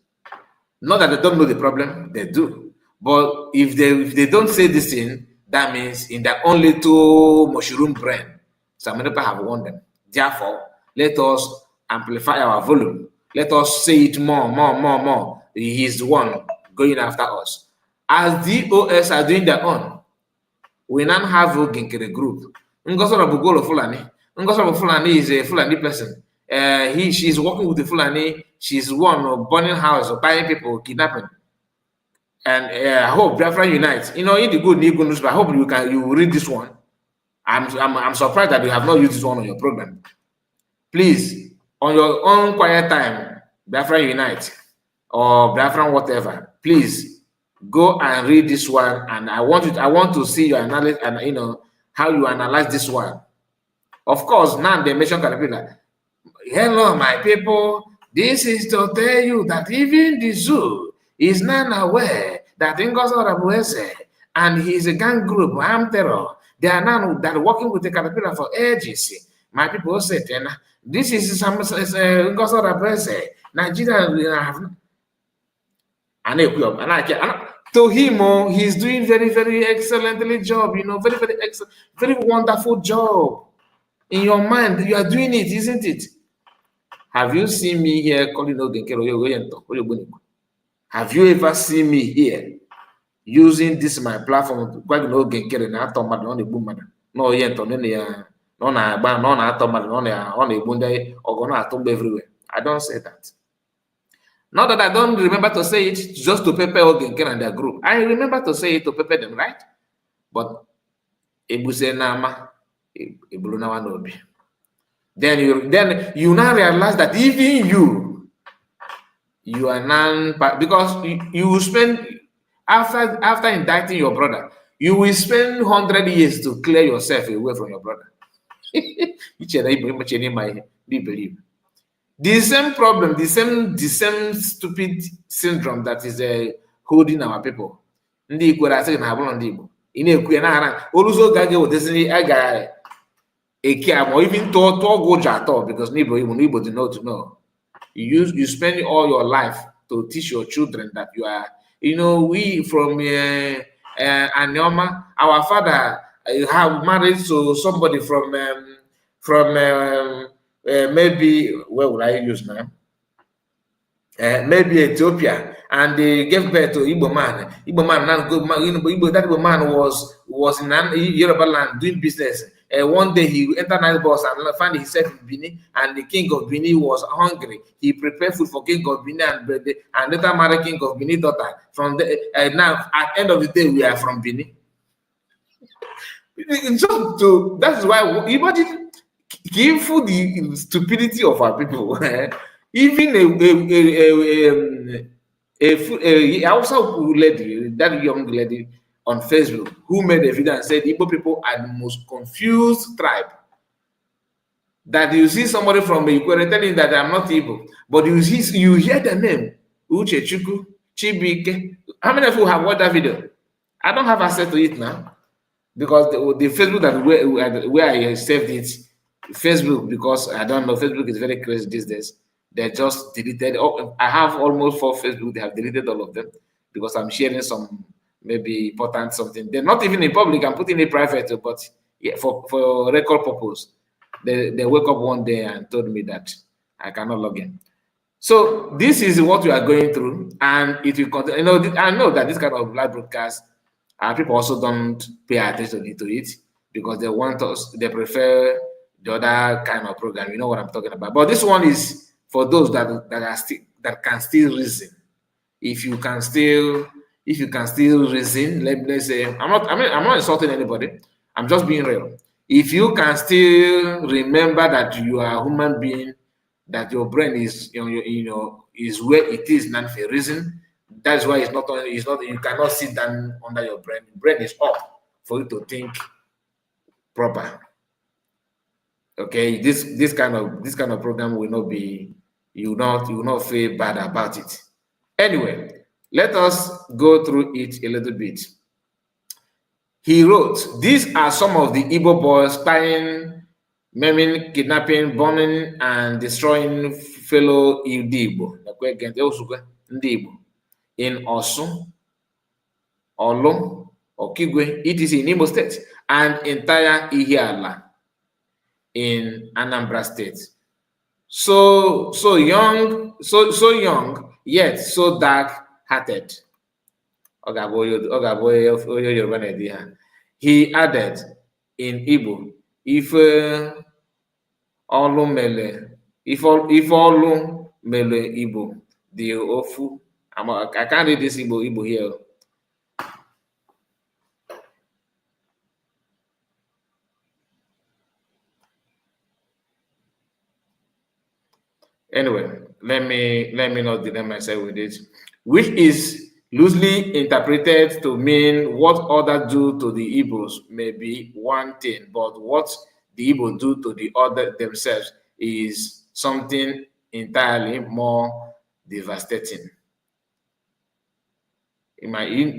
not that they don't know the problem, they do. But if they don't say this thing, that means in their own little mushroom brain, some people have won them. Therefore, let us amplify our volume. Let us say it more. He is the one going after us. As DOS are doing their own, we now have a Ginkere group. Ngosoro Bugolo Fulani. Ngosoro Fulani is a Fulani person. She's working with the Fulani. She's one burning house or buying people, kidnapping. And I hope Biafra unites. In the good news, I hope you will read this one. I'm surprised that you have not used this one on your program. Please, on your own quiet time, Biafra unite or Biafra whatever. Please go and read this one. And I want to see your analysis and how you analyze this one. Of course, now they mention Caterpillar. Hello, my people. This is to tell you that even the zoo is not aware that Ngozi Orabueze and his gang group, Armed Terror, they are working with the Caterpillar for ages. My people said, this is Ngozi Orabueze. Nigeria have. To him, he's doing very, very excellently job, very, very excellent, very wonderful job. In your mind, you are doing it, isn't it? Have you seen me here calling Ogenkero? Have you ever seen me here using this my platform to no Ogenkero na atomad on the boom? No yento, no na atomad on a bunde or gonna atom everywhere. I don't say that. Not that I don't remember to say it just to prepare Ogenkero and their group. I remember to say it to prepare them, right? But Ebuse Nama, Ebulunawa Nobi. Then you now realize that even you are non, because you will spend after indicting your brother, you will spend 100 years to clear yourself away from your brother. Believe. The same problem, the same stupid syndrome that is holding our people. Ndị Igbo na-asị na abụrụ ndị Igbo. Ị na-ekwu ya na-ara oluzo gage wetesịrị aga eke or even talk at all because Igbo do not know. You spend all your life to teach your children that you are, we from Anyoma, our father have married to somebody from maybe, where would I use now? Maybe Ethiopia, and they gave birth to Igbo man. Igbo man, that Igbo man was in Yoruba land doing business. One day he entered night bus and found himself in Benin, and the king of Benin was hungry. He prepared food for king of Benin and later married king of Benin daughter. From now, at the end of the day, we are from Benin. So that is why imagine careful the stupidity of our people. Even a also lady, that young lady on Facebook, who made a video and said Igbo people are the most confused tribe. That you see somebody from Ikwere telling that I'm not Igbo, but you hear the name Uche Chukwu, Chibike. How many of you have watched that video? I don't have access to it now because the Facebook that where I saved it, Facebook, because I don't know, Facebook is very crazy these days. They just deleted. I have almost 4 Facebook. They have deleted all of them because I'm sharing some maybe important something. They're not even in public. I'm putting it private, but yeah, for record purpose. They wake up one day and told me that I cannot log in. So this is what we are going through, and it will continue. You know, I know that this kind of live broadcast, people also don't pay attention to it because they want us. They prefer the other kind of program. You know what I'm talking about. But this one is for those that can still reason. If you can still reason, let's say I'm not insulting anybody. I'm just being real. If you can still remember that you are a human being, that your brain is is where it is not for a reason. That's why it's not you cannot sit down under your brain. The brain is up for you to think proper. Okay, this kind of program will not be, you will not feel bad about it. Anyway, let us go through it a little bit. He wrote, these are some of the Igbo boys spying, maiming, kidnapping, burning, and destroying fellow Igbo in Osun, Olu, Okigwe, etc. in Imo State, and entire Ihiala in Anambra State. So young, yet so dark-hearted. He added in Igbo, if olu mele Igbo the ofu. I can't read this Igbo here. Anyway, let me not delay myself with it, which is loosely interpreted to mean what others do to the Igbos may be one thing, but what the Igbo do to the other themselves is something entirely more devastating.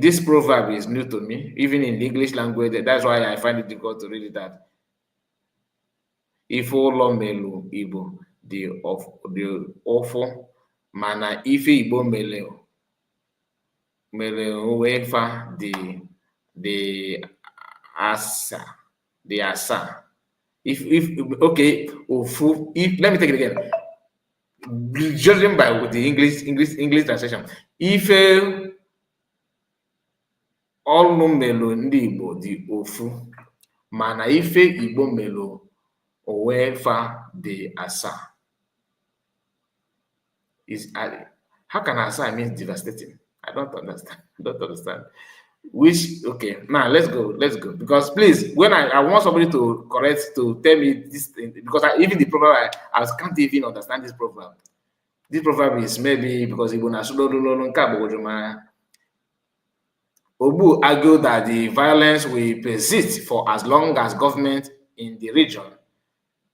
This proverb is new to me, even in the English language. That's why I find it difficult to read it. That if all melu Igbo the awful mana ife Igbo mele wefa the asa. If okay, let me take it again. Judging by the English translation, if all melo ndị Igbo dị ofu mana ife Igbo melo owefa the asa. How can asa mean devastating? I don't understand. Which, okay, now let's go. Because please, when I want somebody to tell me this thing, because even the proverb, I can't even understand this proverb. This proverb is maybe because Obu argued that the violence will persist for as long as government in the region,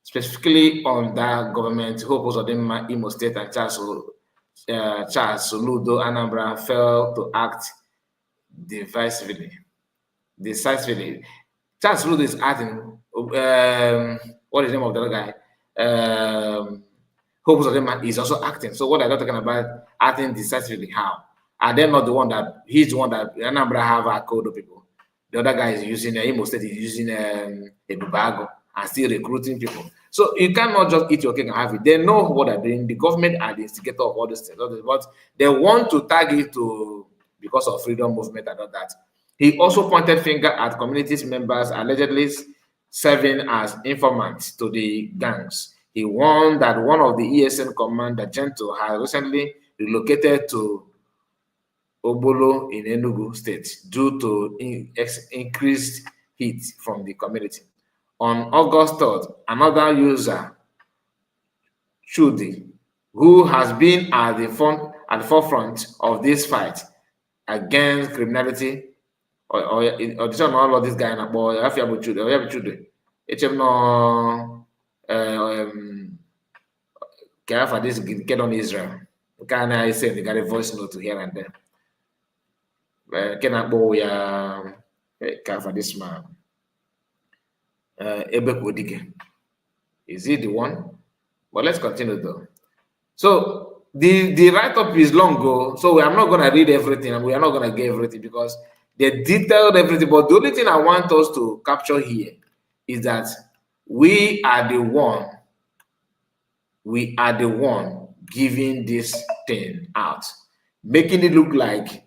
specifically on that government, Hope Uzodimma, Imo State, and Charles Soludo, Anambra, failed to act decisively. Charles Soludo is acting. What is the name of the other guy? Hope Uzodimma is also acting. So what are they talking about? Acting decisively? How? Are they not the one that he's the one that Anambra have a code of people? The other guy is using Imo State is using a Bubago and still recruiting people. So you cannot just eat your cake and have it. They know what they're doing. The government are the instigator of all these things, but they want to tag it to because of freedom movement and all that. He also pointed finger at communities members allegedly serving as informants to the gangs. He warned that one of the ESN commander, Gento, has recently relocated to Obolo in Enugu State due to increased heat from the community. On August 3rd, another user, Chudi, who has been at the forefront of this fight against criminality, or all of this guy in a boy, Chudi, for this get on Israel. Can I say they got a voice note to here and there? Can I bow ya for this man? Is he the one? But let's continue though. So the write-up is long ago, so I'm not going to read everything and we are not going to get everything because They detailed everything, but the only thing I want us to capture here is that we are the one giving this thing out, making it look like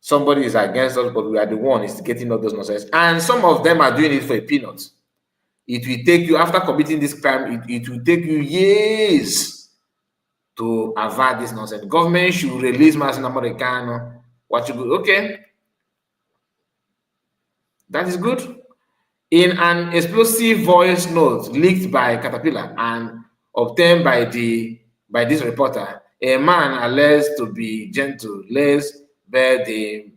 somebody is against us, but we are the one instigating all those nonsense. And some of them are doing it for a peanut. It will take you, after committing this crime, it will take you years to avert this nonsense. Government should release Masin Americano. What you good? Okay. That is good. In an explosive voice note leaked by Caterpillar and obtained by this reporter, a man alleged to be gentle lays bare the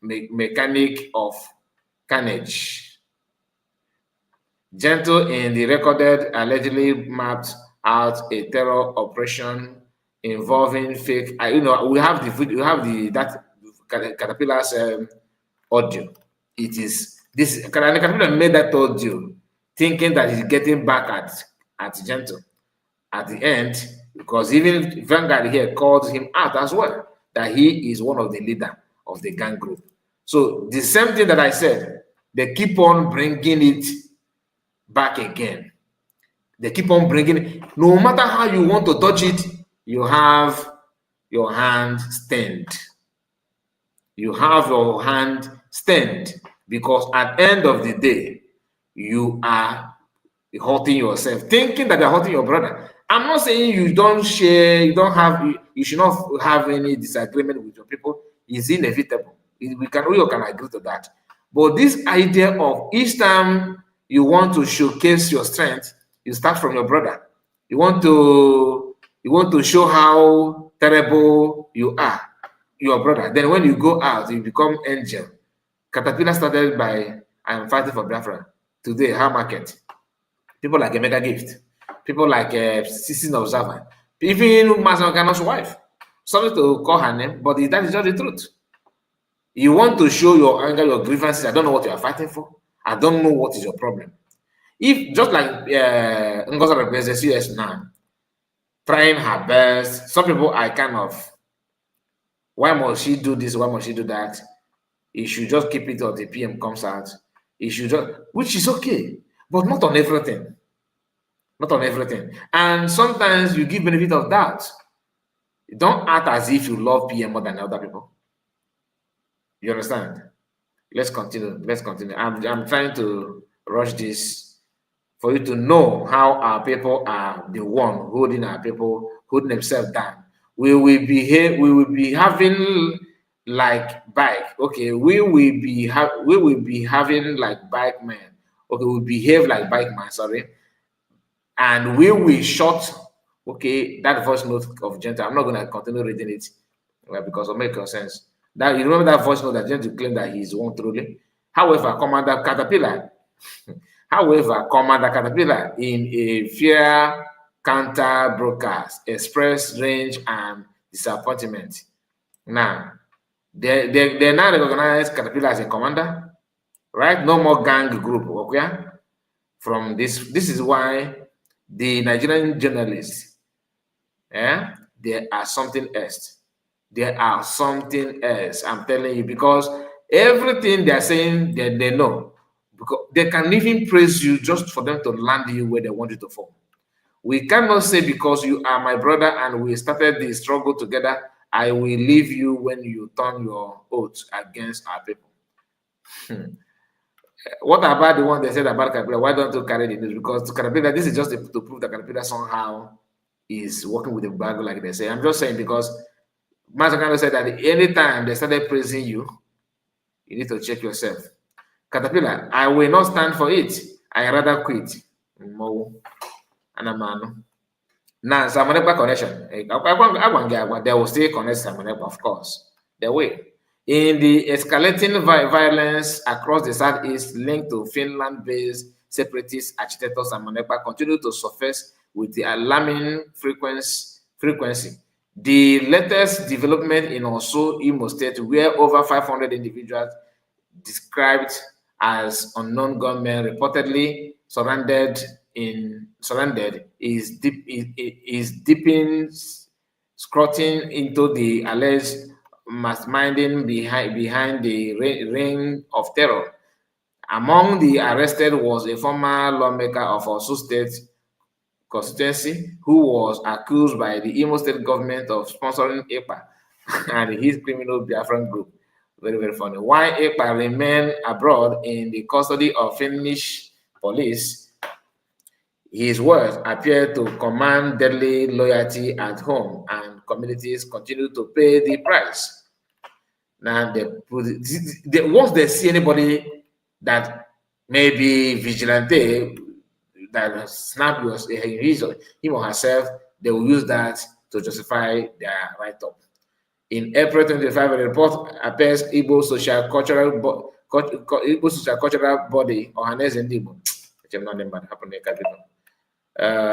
mechanic of carnage. Gentle in the recorded allegedly mapped out a terror operation involving fake. We have the video, that Caterpillar's audio. It is this Caterpillar made that audio thinking that he's getting back at Gentle at the end, because even Vanguard here called him out as well, that he is one of the leader of the gang group. So the same thing that I said, they keep on bringing it back again. They keep on bringing it. No matter how you want to touch it, you have your hand stained. You have your hand stained, because at the end of the day, you are hurting yourself, thinking that you're hurting your brother. I'm not saying you don't share, you should not have any disagreement with your people. It's inevitable. We all can agree to that. But this idea of each time you want to showcase your strength, you start from your brother. You want to show how terrible you are, your brother. Then when you go out, you become angel. Caterpillar started by "I am fighting for Biafra." Today, how market? People like a mega gift. People like a citizen observer. Even Mazangano's wife. Sorry to call her name, but that is just the truth. You want to show your anger, your grievances. I don't know what you are fighting for. I don't know what is your problem. If just like Ngozi represents CS now, trying her best, some people are kind of, why must she do this? Why must she do that? He should just keep it till the PM comes out. He should just, which is okay, but not on everything. Not on everything. And sometimes you give benefit of doubt. You don't act as if you love PM more than other people. You understand? Let's continue. Let's continue. I'm trying to rush this for you to know how our people are the one holding our people, holding themselves down. We will be having like bike. Okay, we will be having like bike man. Okay, we behave like bike man, sorry. And we will shut, okay, that voice note of Gentle. I'm not going to continue reading it because it'll make sense. That you remember that voice note that Gentle claimed that he's one truly. However, Commander Caterpillar in a fair counter broadcast expressed range and disappointment. Now, they now recognize Caterpillar as a commander, right? No more gang group, okay? From this is why the Nigerian journalists, they are something else. They are something else. I'm telling you, because everything they are saying, they know. Because they can even praise you just for them to land you where they want you to fall. We cannot say because you are my brother and we started the struggle together, I will leave you when you turn your oath against our people. What about the one they said about Caterpillar? Why don't you carry the news? Because Caterpillar, this is just to prove that Caterpillar somehow is working with the bag, like they say. I'm just saying because Mazangano said that anytime they started praising you, you need to check yourself. Caterpillar, I will not stand for it. I rather quit. Now, Samonepa connection. They will still connect Samonepa, of course. They will. In the escalating violence across the southeast linked to Finland-based separatist agitators, Samonepa continue to surface with the alarming frequency. The latest development in Osu, Imo State, where over 500 individuals described as unknown gunmen reportedly surrendered, is deepening scrutiny into the alleged masterminding behind the reign of terror. Among the arrested was a former lawmaker of Osun State constituency who was accused by the Imo State government of sponsoring EPA and his criminal Biafran group. Very, very funny. Why EPA remained abroad in the custody of Finnish police, his words appear to command deadly loyalty at home, and communities continue to pay the price. Now, once they see anybody that may be vigilante, that snap him or herself, they will use that to justify their write-up. In April 25, a report appears Igbo social cultural body or Igbo.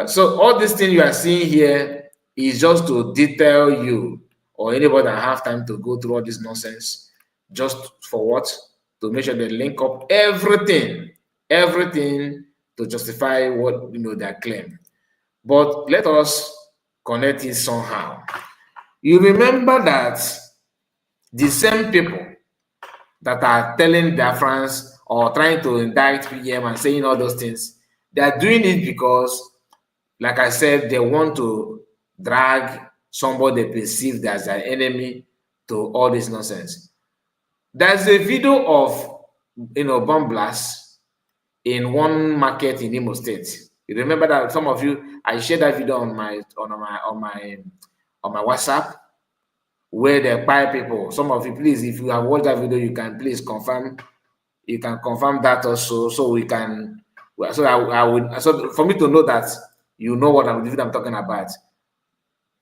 So all these things you are seeing here is just to detail you or anybody that have time to go through all this nonsense, just for what? To make sure they link up everything to justify what their claim. But let us connect it somehow. You remember that the same people that are telling their friends or trying to indict PM and saying all those things, they are doing it because, like I said, they want to drag somebody they perceived as an enemy to all this nonsense. There's a video of bomb blasts in one market in Imo State. You remember that? Some of you, I shared that video on my WhatsApp, where they buy people. Some of you, please, if you have watched that video, you can please confirm. You can confirm that also, so we can. So I would. So for me to know that you know what I'm talking about.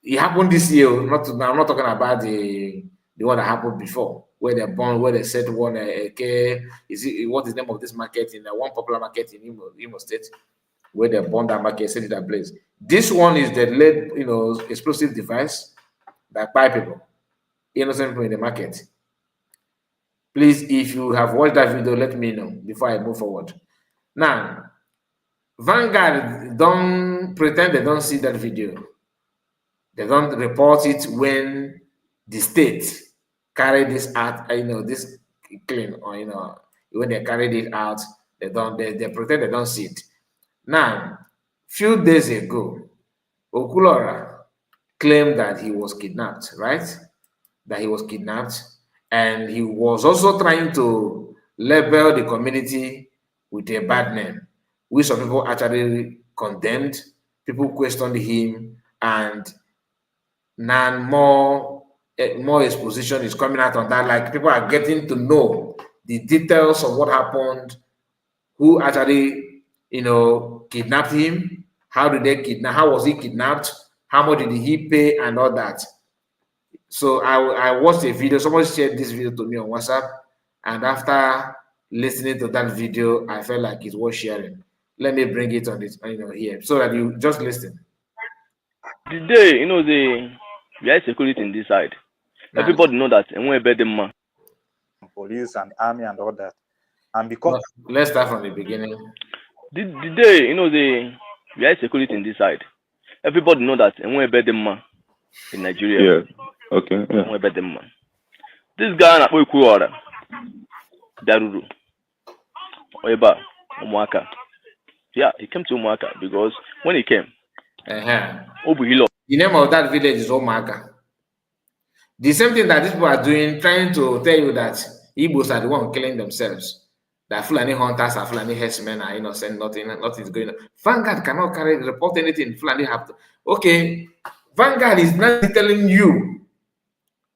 It happened this year. I'm not talking about the one that happened before, where they born, where they said one. What is the name of this market in one popular market in Imo State, where they burned that market, set it ablaze. This one is the lead, explosive device that buy people, innocent people in the market. Please, if you have watched that video, let me know before I move forward. Now, Vanguard don't pretend they don't see that video. They don't report it when the state carry this out, this claim, or when they carried it out, they pretend they don't see it. Now, few days ago, Okulora claimed that he was kidnapped, right? That he was kidnapped, and he was also trying to label the community with a bad name, which some people actually condemned. People questioned him, and now more exposition is coming out on that. Like, people are getting to know the details of what happened, who actually, kidnapped him, how did they kidnap, how was he kidnapped, how much did he pay, and all that. So I watched a video. Someone shared this video to me on WhatsApp, and after listening to that video, I felt like it's worth sharing. Let me bring it on this, here, so that you just listen. The day, there is security in this side. Nice. Everybody know that, and we're better man. Police and army and all that, and because let's start from the beginning. The day, there is security in this side. Everybody know that, and we're better man in Nigeria. Yeah. Okay. Yeah. We're better man. This guy na Oikuora, Daruru, Oeba, Omwaka. Yeah, he came to Omwaka because when he came, the name of that village is Omwaka. The same thing that these people are doing, trying to tell you that Igbos are the one killing themselves, that Fulani hunters and Fulani herdsmen are innocent, nothing is going on. Vanguard cannot report anything. Fulani have to. Okay, Vanguard is not telling you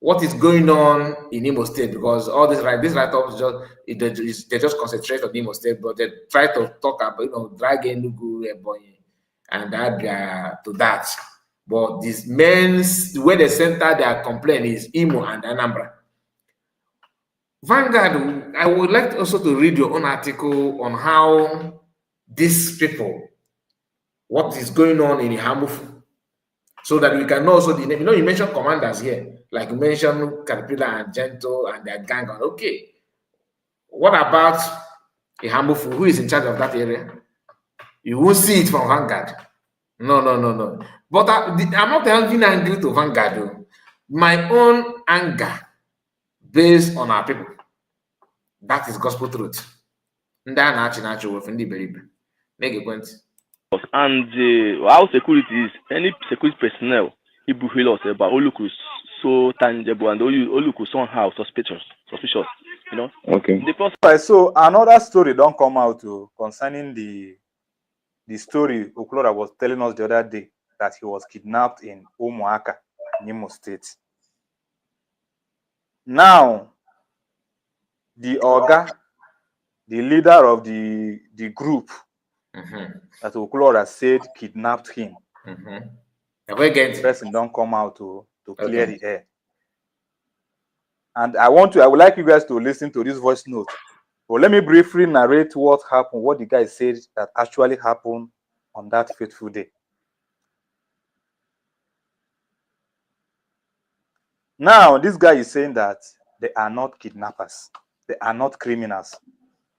what is going on in Imo State, because all this write-ups they just concentrate on Imo State, but they try to talk about drag Enugu and add to that. But these men, where they center their complaint is Imo and Anambra. Vanguard, I would like also to read your own article on how these people, what is going on in Ihamufu, so that we can know also the name. You mentioned commanders here, like you mentioned Caterpillar and Gento and their gang. Okay, what about Ihamufu? Who is in charge of that area? You won't see it from Vanguard. No. But I'm not angry to Vanguard. My own anger based on our people. That is gospel truth. Make a point. And our security is any security personnel, Ibu Hilos, but all look so tangible and all look somehow suspicious, you know. Okay. Right, so another story don't come out concerning the story Oklora was telling us the other day that he was kidnapped in Umuaka, Imo State. Now, the Oga, the leader of the group that Oklora said kidnapped him. The person don't come out to clear the air. And I would like you guys to listen to this voice note. But let me briefly narrate what happened, what the guy said that actually happened on that fateful day. Now, this guy is saying that they are not kidnappers, they are not criminals,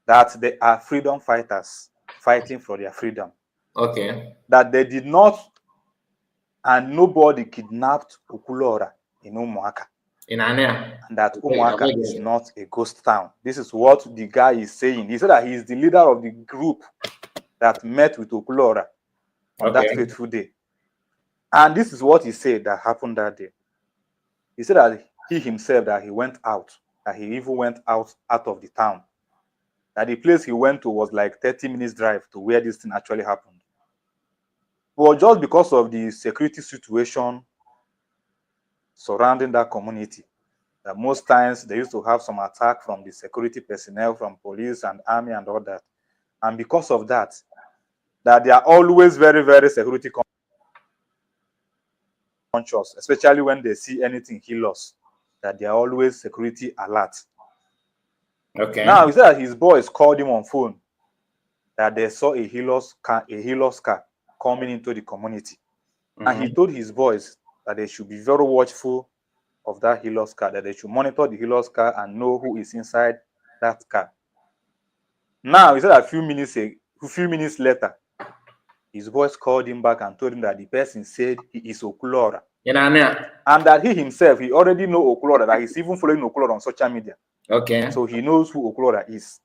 that they are freedom fighters fighting for their freedom. Okay. That they did not, and nobody kidnapped Okulora in Umuaka. In Ania. And that Umuaka is not a ghost town. This is what the guy is saying. He said that he is the leader of the group that met with Okulora on that fateful day. And this is what he said that happened that day. He said that he himself, that he went out, that he even went out of the town. That the place he went to was like 30 minutes drive to where this thing actually happened. But just because of the security situation surrounding that community, that most times they used to have some attack from the security personnel, from police and army and all that. And because of that, that they are always very, very security conscious, especially when they see anything he lost, that they are always security alert. Okay. Now, he said that his boys called him on phone that they saw a Helos car coming into the community. And he told his boys that they should be very watchful of that Helos car, that they should monitor the Helos car and know who is inside that car. Now, he said that a few minutes later, his boys called him back and told him that the person said he is Okulora. And that he himself, he already know Okulora, that he's even following Okulora on social media. Okay. So he knows who Okulora is.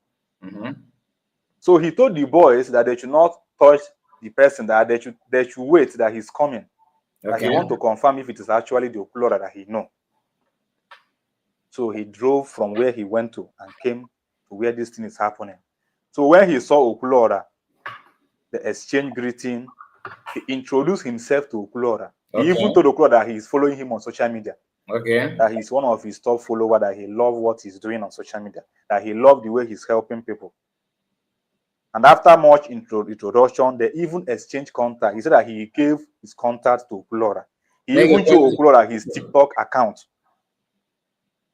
So he told the boys that they should not touch the person, that they should wait that he's coming. That he want to confirm if it is actually the Okulora that he know. So he drove from where he went to and came to where this thing is happening. So when he saw Okulora, the exchange greeting, he introduced himself to Okulora. He even told Okulora that he is following him on social media. That he's one of his top followers, that he loves what he's doing on social media, that he loves the way he's helping people. And after much introduction, they even exchanged contact. He said that he gave his contact to Okulora. He even showed Okulora his TikTok account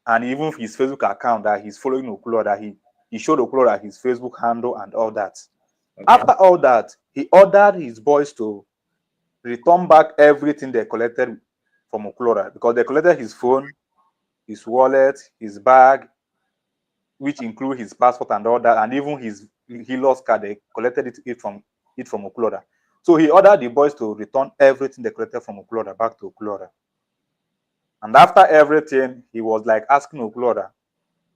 and even his Facebook account that he's following Okulora, that he showed Okulora his Facebook handle and all that. After all that, he ordered his boys to return back everything they collected from Okulora, because they collected his phone, his wallet, his bag, which include his passport and all that, and even his Helos card. They collected it from Okulora. So he ordered the boys to return everything they collected from Okulora back to Okulora. And after everything, he was like asking Okulora,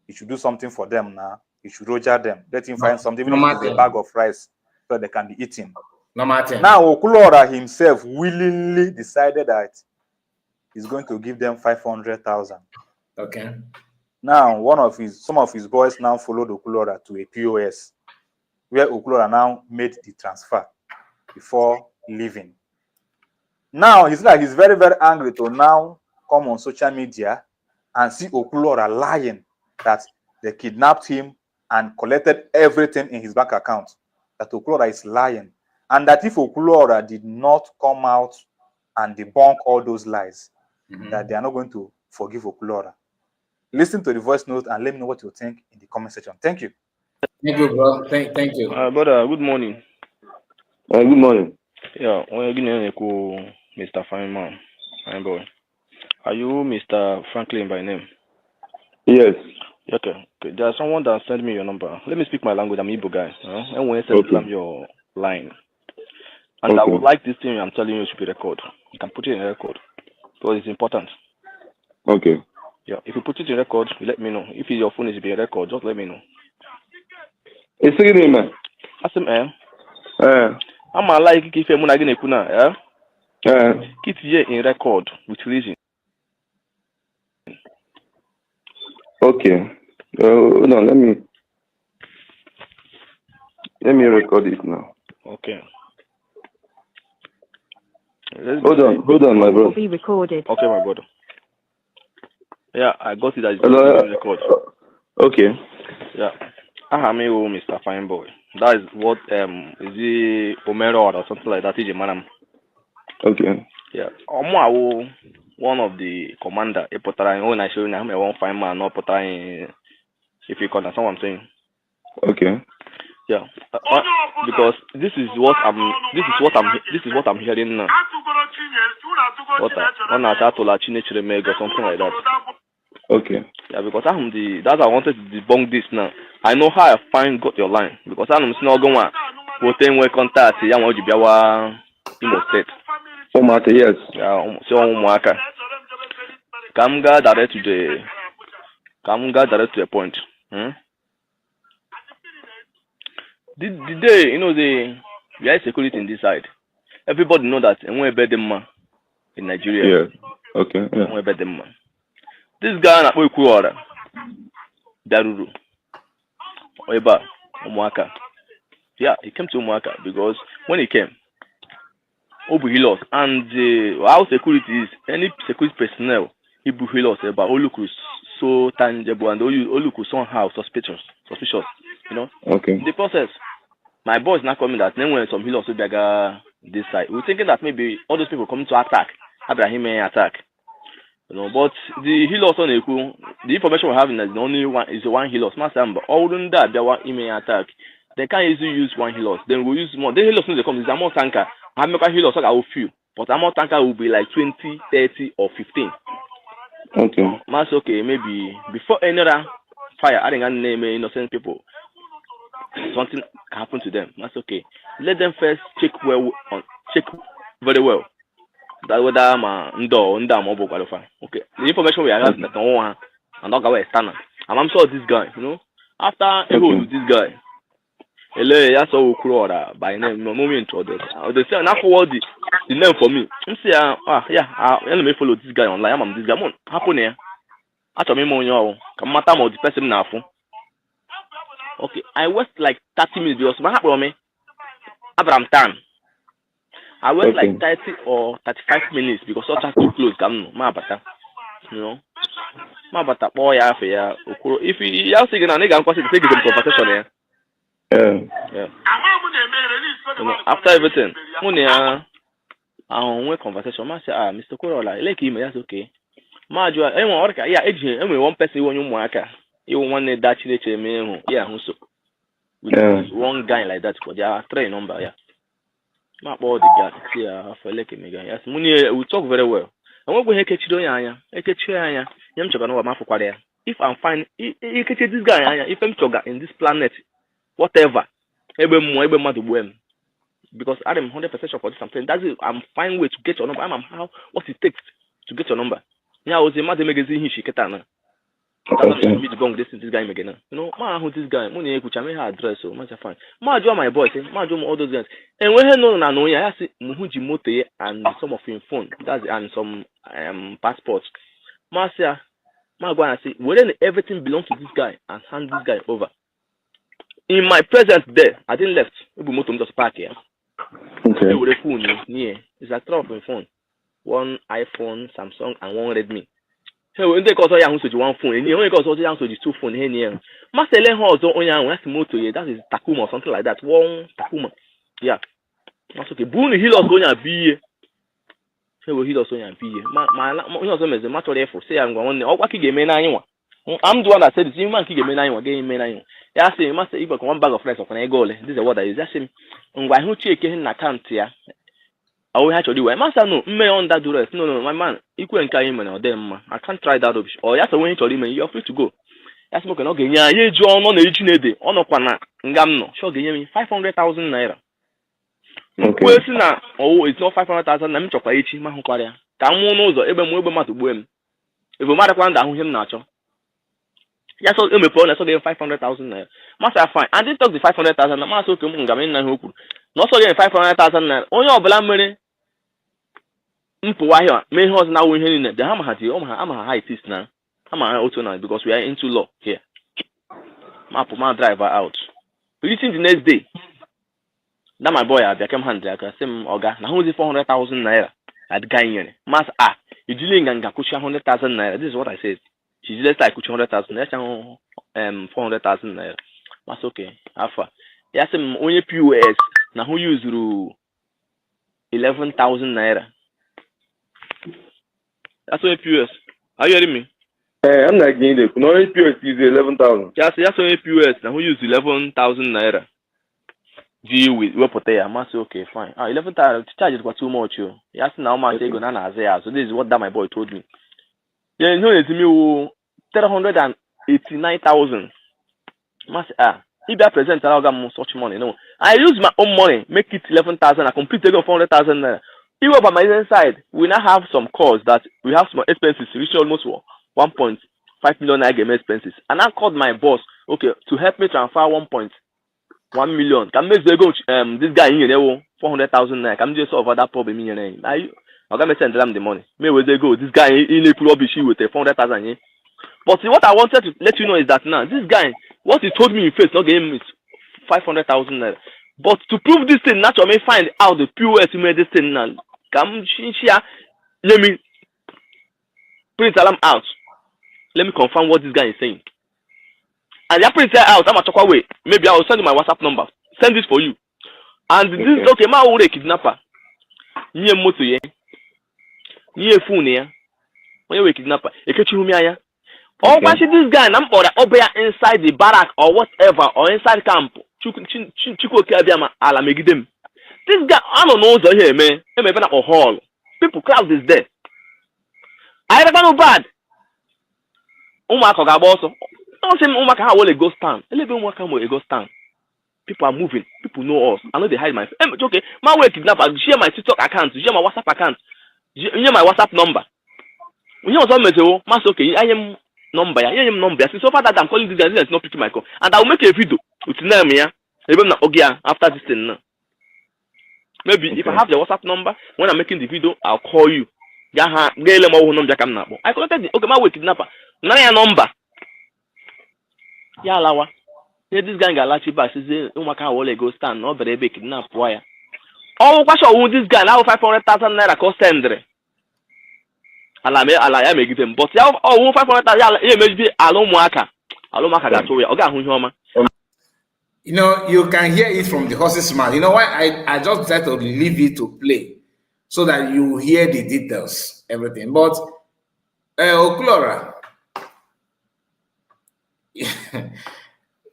he should do something for them now. He should roger them. Let him find something, even if it's a bag of rice, so they can be eaten. Now Okulora himself willingly decided that he's going to give them 500,000. Okay. Now some of his boys now followed Okulora to a POS, where Okulora now made the transfer before leaving. Now he's very, very angry to now come on social media and see Okulora lying that they kidnapped him and collected everything in his bank account. That Okulora is lying. And that if Okulora did not come out and debunk all those lies, that they are not going to forgive Okulora. Listen to the voice note and let me know what you think in the comment section. Thank you. Thank you, bro. Thank you. Brother, good morning. Good morning. Yeah, Mr. Fineman. Fine boy. Are you Mr. Franklin by name? Yes. Okay. There's someone that sent me your number. Let me speak my language. I'm Igbo guy. And when I send your line, and I would like this thing I'm telling you to be recorded. You can put it in a record because it's important. Okay. Yeah, if you put it in record, you let me know. If your phone is being record, just let me know. It's saying, man. Ask him, I'm like if you're not going to keep here in record with reason. Okay. Hold on, let me record it now. Okay. Hold on, my brother. Be recorded. Okay, my brother. Yeah, I got it as being recorded. Okay. Yeah. Mr. Fine Boy. That is what is it Omero or something like that is madam. Okay. Yeah. One of the commander when I show you I won't find man not if you understand what I'm saying. Okay. Yeah. Because this is what I'm hearing now. Something like that. Okay. Yeah, because that's why I wanted to debunk this now. I know how I got your line because I'm not going to contact Imo State. Yes. Yeah, so come direct to the point. The day, there is security in this side. Everybody know that and we're better man in Nigeria. Yeah. Okay. Yeah. We're better man. This guy na Kuora Daruru Oeba Umuaka. Yeah, he came to Umuaka because when he came, he lost. And our security is any security personnel, he lost about Oluku so tangible and Oluku somehow suspicious, you know. Okay. In the process, my boys now coming that then when some healers will be this side. We're thinking that maybe all those people coming to attack, Abraham may attack. You know, but the healers on the information we're having is the only one is the one healers. But all that there one email attack. They can't easily use one healers. Then we'll use more. The healers when they come is a more tanker. I make a healers like I will few, but a more tanker will be like 20, 30, or 15. Okay. That's okay. Maybe before another fire, I think I name innocent people. Something happened to them. That's okay. Let them first check very well. That whether I'm mobile qualify. Okay. The information we have that no one and not going to I'm sure this guy, you know. After a hold with this guy, that's all Kurora by name, no moment or this. They say now forward the name for me. Let me follow this guy online. I'm this guy. Happen here. After me, come matter more the person now. Okay, I waste like 30 minutes because what happened to me? Abraham time. I wait like 30 or 35 minutes because such as too close. You know, boy, if you are saying a nigga, take the conversation here. Yeah. You know, after everything, I conversation. I say, Mr. Corolla, like him, that's okay. Major, anyone, yeah, one person when you work. You want that so with one guy like that because there are 3 number, yeah. Map all the guys here for like me guy. Yes, we talk very well. And when we hear if I'm fine, this guy, if I'm in this planet, whatever, because I'm 100% sure for this something. That's it. I'm fine way to get your number. I'm how what it takes to get your number. Yeah, I was a mother magazine he ketana. That's why I meet the this guy again. You know, who this guy? Money which I may have address so much fine. My boy, all those guys. And when he know I see Muhuji Mote and some of him phone. That's and some passports. Marcia, my go and say, well everything belongs to this guy and hand this guy over. In my presence there, I didn't left. Maybe motor just park here. Okay. With a phone near. It's a 12 phone. One iPhone, Samsung, and one Redmi. So when they call young to one phone, and you only got young to the 2 phone here. Master Len Hall on young motor, that is Takuma or something like that. One Takuma. Yeah. That's okay. Boone Hill going to be. So he also be. My is a matter of for say I'm going to what game anyone. I'm the one that said the same man game anyone game anyone. Yeah, say master if one bag of rice of an goal. This is what I use. That's him. Why who check in account here? I will have to do it. Master, no, me on that duress. No, my man, you couldn't carry him or them. I can't try that option. Or yes, when you told him, you're free to go. That's smoking. Okay, yeah, you join on the day. On a pana, Ngamno, sure, give me 500,000 naira. Okay. Now, oh, it's not 500,000. I'm talking about Mahukaria. Come on, also, even more to boom. if you matter when that him nacho. Yeah, so me phone so get 500,000 naira. Master fine. And this talk the 500,000 na master okay mo ngame na hoku. No so get 500,000 naira. Onye obula mere mpuwa here. Me house na wo ihe ni the ham hati ama high it is na. Ama auto now because we are into law here. Map my driver out. Reaching the next day. That my boy I became hand like same oga. Na who is 400,000 naira at guy here. Mas you dealing nganga kucha 100,000 naira. This is what I said. She's just like 100,000 naira, 400,000 naira. That's okay. Alpha. Yes, only POS. Now who use 11,000 naira? That's only POS. Are you hearing me? I'm not getting it. No POS is 11,000. Yes, only POS. Now who use 11,000 naira? Deal with what put there? I say okay, fine. 11,000 charges got too much. Yes, now my say go na so this is what that my boy told me. Yeah, you know it's me 389,000. If I present I got such money, no. I use my own money, make it 11,000. I complete it 400,000. Even by my inside, we now have some costs that we have some expenses reaching almost 1.5 million naira expenses. And I called my boss, okay, to help me transfer 1.1 million. Can make go this guy in here 400,000 naira. Can just solve that problem in your name. I'm gonna send them the money. May where they go. This guy in a rubbish with 400,000. But what I wanted to let you know is that now this guy, what he told me in face, not getting is 500,000 naira. But to prove this thing, not to me find out the POS who made this thing now. Come here, let me print alarm out. Let me confirm what this guy is saying. And I print it out. I'm a talk away. Maybe I will send you my WhatsApp number. Send this for you. And this is okay. My old kidnapper. Nye moto ye. Nye phone ya. When you kidnapper, ya. Or why should this guy nam or inside the barrack or whatever or inside camp? Chuko Kabiama ala megidem. This guy I don't know so here, man. He may be a hall. People crowd is there. I don't know bad. Umaka gaboso. Don't say Umaka how will a ghost stand. Umaka will a ghost stand. People are moving. People know us. I know they hide my face. Okay, my way kidnapper. Share my TikTok account. Share my WhatsApp account. Share my WhatsApp number. When you also mas okay, I am number. I am number. So far that I'm calling this guy, it's not picking my call. And I will make a video with name here. Even okay after this thing now. Maybe if I have your WhatsApp number, when I'm making the video, I'll call you. I collected the okay, my way kidnapper. Now your number. Yeah, lawa. Yeah, this guy got lachi back. He say, "Umaka will go stand. No, but they be kidnapped. Why? Oh, what's wrong with this guy? Now 500,000 naira cost tendre. Ala make them. But yeah, 500,000. Yeah, maybe alomaka got to where. Okay, you know, you can hear it from the horse's mouth. You know why I just decided to leave it to play so that you hear the details, everything. But Oklora, you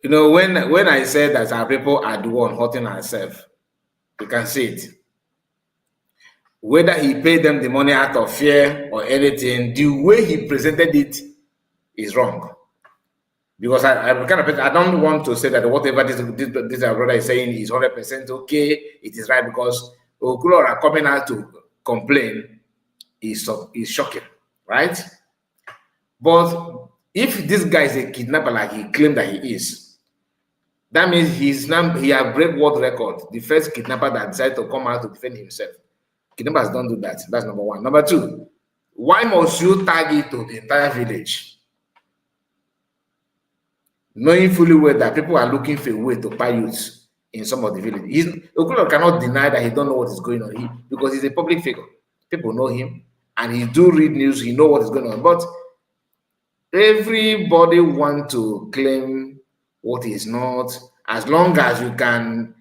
know, when I said that our people are the one hurting ourselves, you can see it. Whether he paid them the money out of fear or anything, the way he presented it is wrong. Because I'm kind of person, I don't want to say that whatever this brother is saying is 100% okay, it is right, because Okulora coming out to complain is shocking, right? But if this guy is a kidnapper like he claimed that he is, that means he has break world record, the first kidnapper that decided to come out to defend himself. Kidnappers don't do that. That's number one. Number two, why must you tag it to the entire village? Knowing fully well that people are looking for a way to buy youths in some of the villages. Okulo cannot deny that he don't know what is going on because he's a public figure. People know him and he do read news, he know what is going on. But everybody want to claim what is not. As long as you can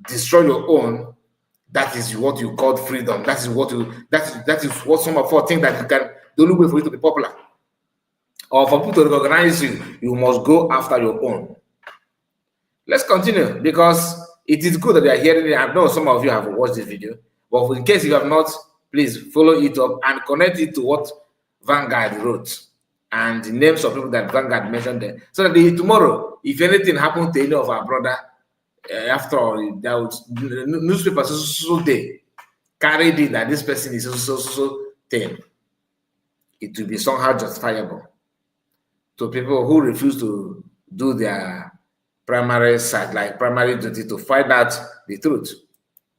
destroy your own, that is what you call freedom. That is what some of us think that you can. The only way for you to be popular or for people to recognize you, you must go after your own. Let's continue, because it is good that you are hearing it. I know some of you have watched this video, but in case you have not, please follow it up and connect it to what Vanguard wrote and the names of people that Vanguard mentioned there, so that tomorrow, if anything happens to any of our brother, after all, that newspapers so they carried in that this person is so thing. it will be somehow justifiable to people who refuse to do their primary side, like primary duty, to find out the truth.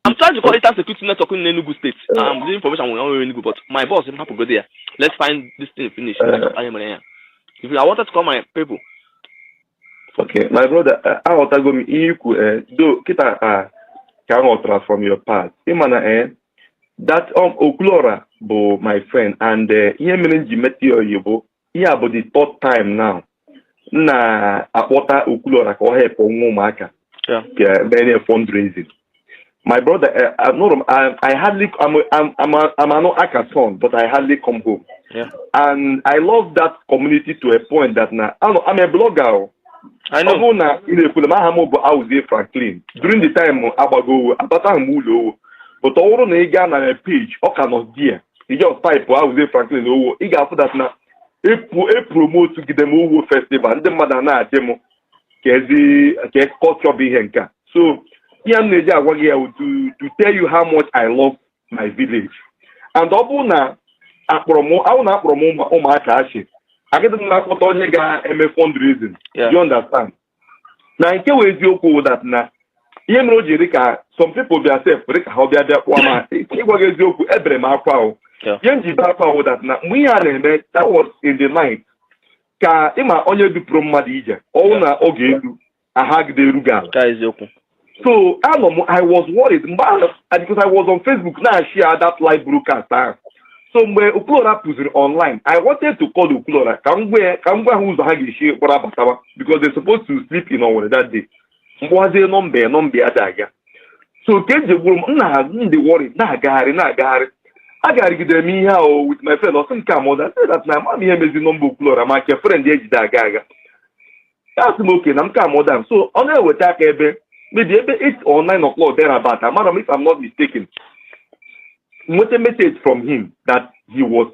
I'm trying to call it a security network in Enugu State. The information will not Enugu, but my boss didn't have to go there. Let's find this thing finished. If I wanted to call my people. Okay, my brother, I want to go do kita can transform your path. That Oklora bo my friend and here meaning Meteo Yobo here about the third time now. Na apota Oklora ko help maka. Yeah, many fundraising. My brother, I hardly I'm an Akason, but I hardly come home. Yeah. And I love that community to a point that now I'm a blogger. I know. Franklin during the time Abago Mulo, but all on a page, or cannot dear. He just type Franklin over. He got that now. A promote to get them over festival, and the Madana demo culture behenka. So to tell you how much I love my village. And Obuna Apromo, I will not promote my cash. I get them like what only guy fundraising. You understand? Now, in case you go that now, you know, Jerica, some people they are safe, how they are there. It was you every mile. That now we are that was in the night. Ka ima only do promo DJ. All na ogedu. I hag the rugal. So I was worried because I was on Facebook now. I share that live broadcast. So when Uklora put it online, I wanted to call Uklora. Because they're supposed to sleep in over that day. Was a number adaga. So get the woman the worry. Gary. I gotta get them here with my friend or some come on. I said that my mommy is the number Uklora. My friend the gaga. That's okay. I'm come on. So on our attack maybe 8 or 9 o'clock thereabout. If I'm not mistaken. What a message from him that he was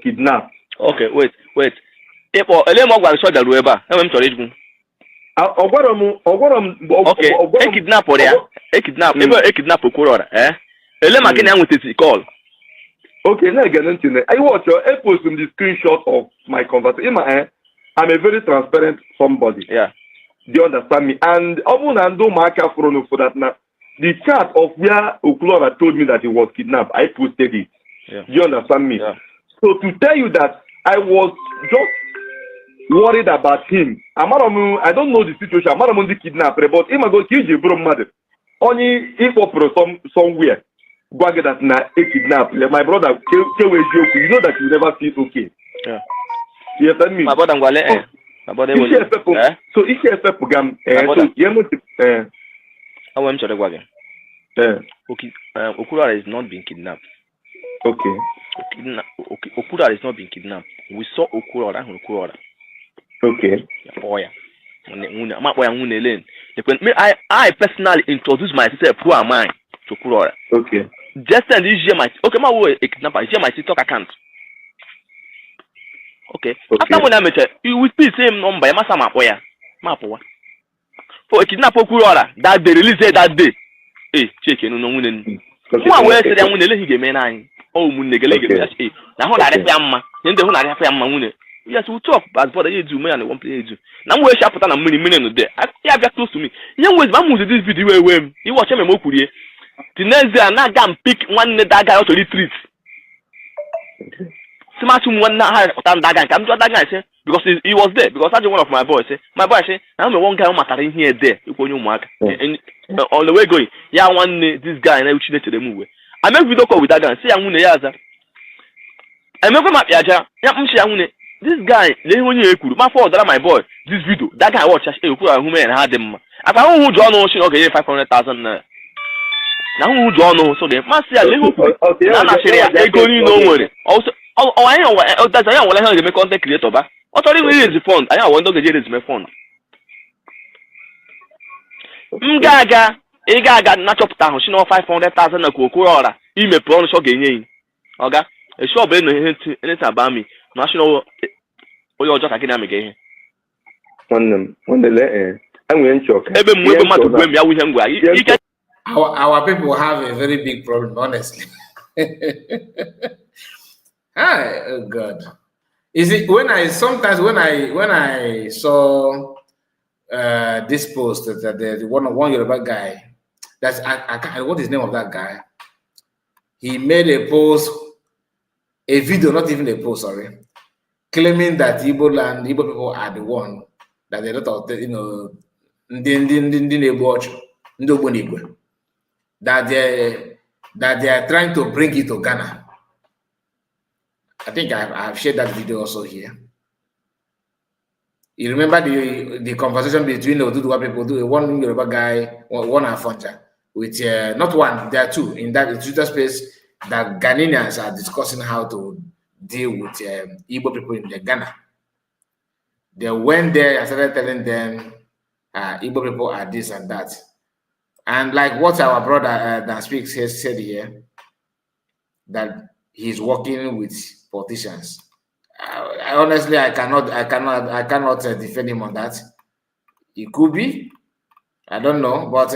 kidnapped. Okay, wait. Okay, kidnap or kidnap Okurora, eh? Call. Okay, now again, I watch your post in the screenshot of my conversation. I'm a very transparent somebody. Yeah. Do you understand me? And Obunando Maka for that now. The chart of where Oklora told me that he was kidnapped, I posted it. Yeah. Do you understand me? Yeah. So to tell you that I was just worried about him. I don't know the situation. I'm not the kidnapper, but if I go kill you, bro, mother. Only if somewhere, go get that na a kidnap. My brother, you know that you never feel okay. Yeah. You understand me? My brother, so if you have a program, Okurora is not being kidnapped. Okay. Okurora is not being kidnapped. We saw Okurora. Okay. Oh yeah. I personally introduced myself. Who am I to Okurora? Okay. Just send this year my my way a kidnapper. Here my TikTok account. Okay. After when I met her, you will see same number. Mapoya. For a kidnapper Okurora that they released that day. Hey, check no winning. One way said I'm winning. He gave oh, Munegale. Now, I am then the one I have yes, we talk, but you do me and one play you. Now, we're sharp on a million there. I have got close to me. You was one with this video where you watch him a mokurie. The next day, I now can pick one that guy out to retreat. Smart one now has that guy come to that guy because he was there. Because that's one of my boys. My boy say, I'm the one guy who here there. You go, you mark. On the way going, yeah, one this guy and I will to the movie. I make video call with that guy. Say I'm gonna yaza. I make him up yaja. This guy, my fault that my boy. This video, that guy watch. Hey, who and had them. I found who draw no. She okay 500,000. Now who draw no? So they must say they go no money. Also, I know that's I want to make content creator. But what are you really the fund? I want to get is my fund. Gaga, Gaga, not up town. She know 500,000 a Okurora. He may promise again. Okay, a short brain anything about me. National, or you're just a kidnapping again. One the letter. I'm going to choke. Our people have a very big problem, honestly. Hi, oh God. Is it when I sometimes when I saw this post that the one Yoruba guy, that's I can't, what is the name of that guy? He made a post, a video, not even a post, sorry, claiming that Igbo people are the one that they lot of that they are trying to bring it to Ghana. I think I've shared that video also here. You remember the conversation between the Oduduwa people, one Yoruba guy, one Afonja, with not one, there are two in that Twitter space that Ghanaians are discussing how to deal with Igbo people in Ghana. They went there and started telling them Igbo people are this and that. And like what our brother that speaks has said here, that he's working with politicians. Honestly, I cannot defend him on that. It could be, I don't know, but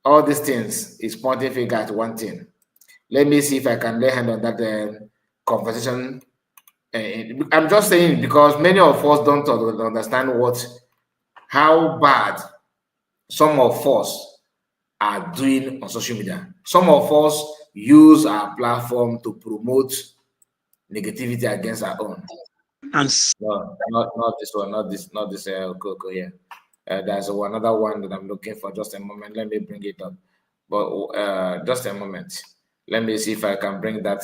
all these things is pointing finger at one thing. Let me see if I can lay hand on that conversation. I'm just saying because many of us don't understand how bad some of us are doing on social media. Some of us use our platform to promote negativity against our own. And no, not this one, not this Coco here. There's another one that I'm looking for. Just a moment. Let me bring it up. But just a moment. Let me see if I can bring that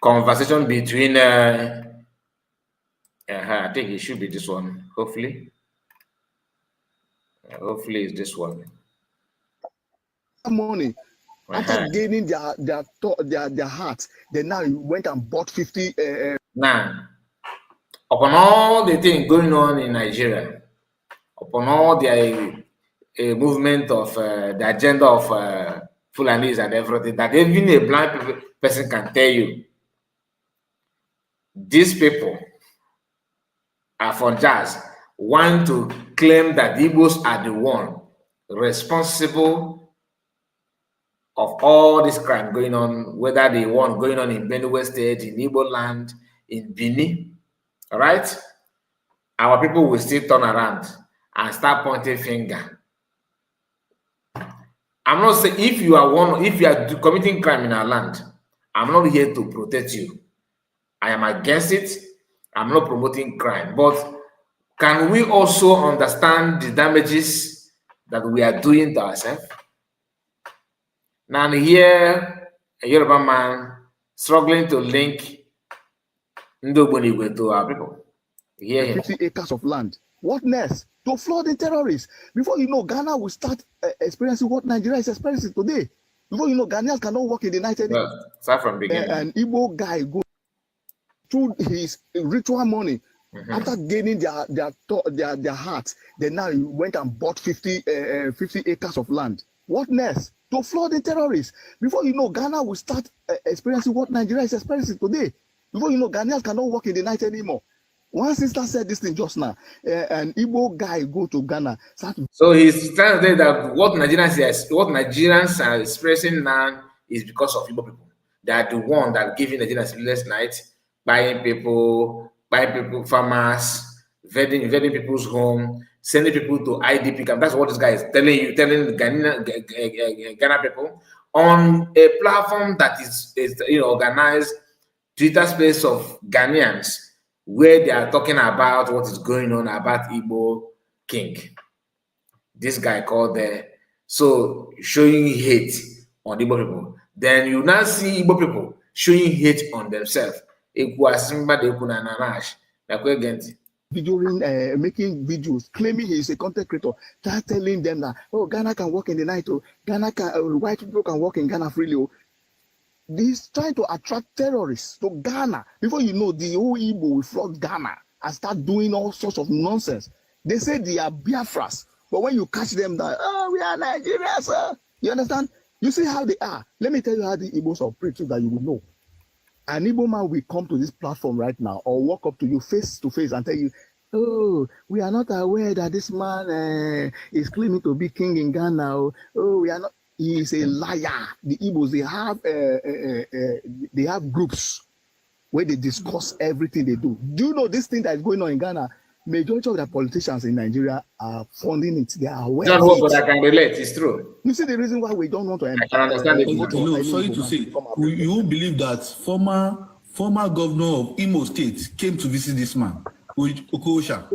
conversation between. I think it should be this one. Hopefully, it's this one. Money. After gaining their hearts, then now you went and bought 50. Now, upon all the things going on in Nigeria, upon all the movement of the agenda of Fulanis and everything, that even a blind person can tell you, these people are for jazz, want to claim that the Igbos are the one responsible of all this crime going on, whether the one going on in Benue State, in Igbo land, in Benin, all right? Our people will still turn around and start pointing finger. I'm not saying if you are committing crime in our land, I'm not here to protect you. I am against it. I'm not promoting crime. But can we also understand the damages that we are doing to ourselves? Now here, a Yoruba man struggling to link Ndobonigwe to our people. Here, 50 acres of land. What next? To flood the terrorists. Before you know, Ghana will start experiencing what Nigeria is experiencing today. Before you know, Ghanaians cannot walk in the night anymore. Well, start from beginning. An Igbo guy goes through his ritual money. After gaining their hearts, then now you went and bought 50 acres of land. What next? To flood the terrorists. Before you know, Ghana will start experiencing what Nigeria is experiencing today. Before you know, Ghanaians cannot walk in the night anymore. One sister said this thing just now. An Igbo guy go to Ghana. So he's trying to say that what Nigerians are expressing now is because of Igbo people. They are the one that giving Nigerians sleepless night, buying people, farmers, invading people's home, sending people to IDP camp. That's what this guy is telling Ghana people on a platform that is organized Twitter space of Ghanaians, where they are talking about what is going on about Igbo King. This guy called so showing hate on Igbo people. Then you now see Igbo people showing hate on themselves. Videoing, making videos, claiming he is a content creator, start telling them that, oh, Ghana can walk in the night, Ghana can, white people can walk in Ghana freely. This trying to attract terrorists to Ghana. Before you know, the whole Igbo will flood Ghana and start doing all sorts of nonsense. They say they are Biafras, but when you catch them, that we are Nigerians, you understand? You see how they are. Let me tell you how the Igbos operate so that you will know. An Igbo man will come to this platform right now or walk up to you face to face and tell you, oh, we are not aware that this man is claiming to be king in Ghana. Oh, we are not. He is a liar. The Igbos, they have groups where they discuss everything they do. Do you know this thing that is going on in Ghana? Majority of the politicians in Nigeria are funding it. They are aware John of Hope, I it. can relate. It's true. You see the reason why we don't want to I can understand it. Hello, sorry to say, you believe that former governor of Imo State came to visit this man, Okosha.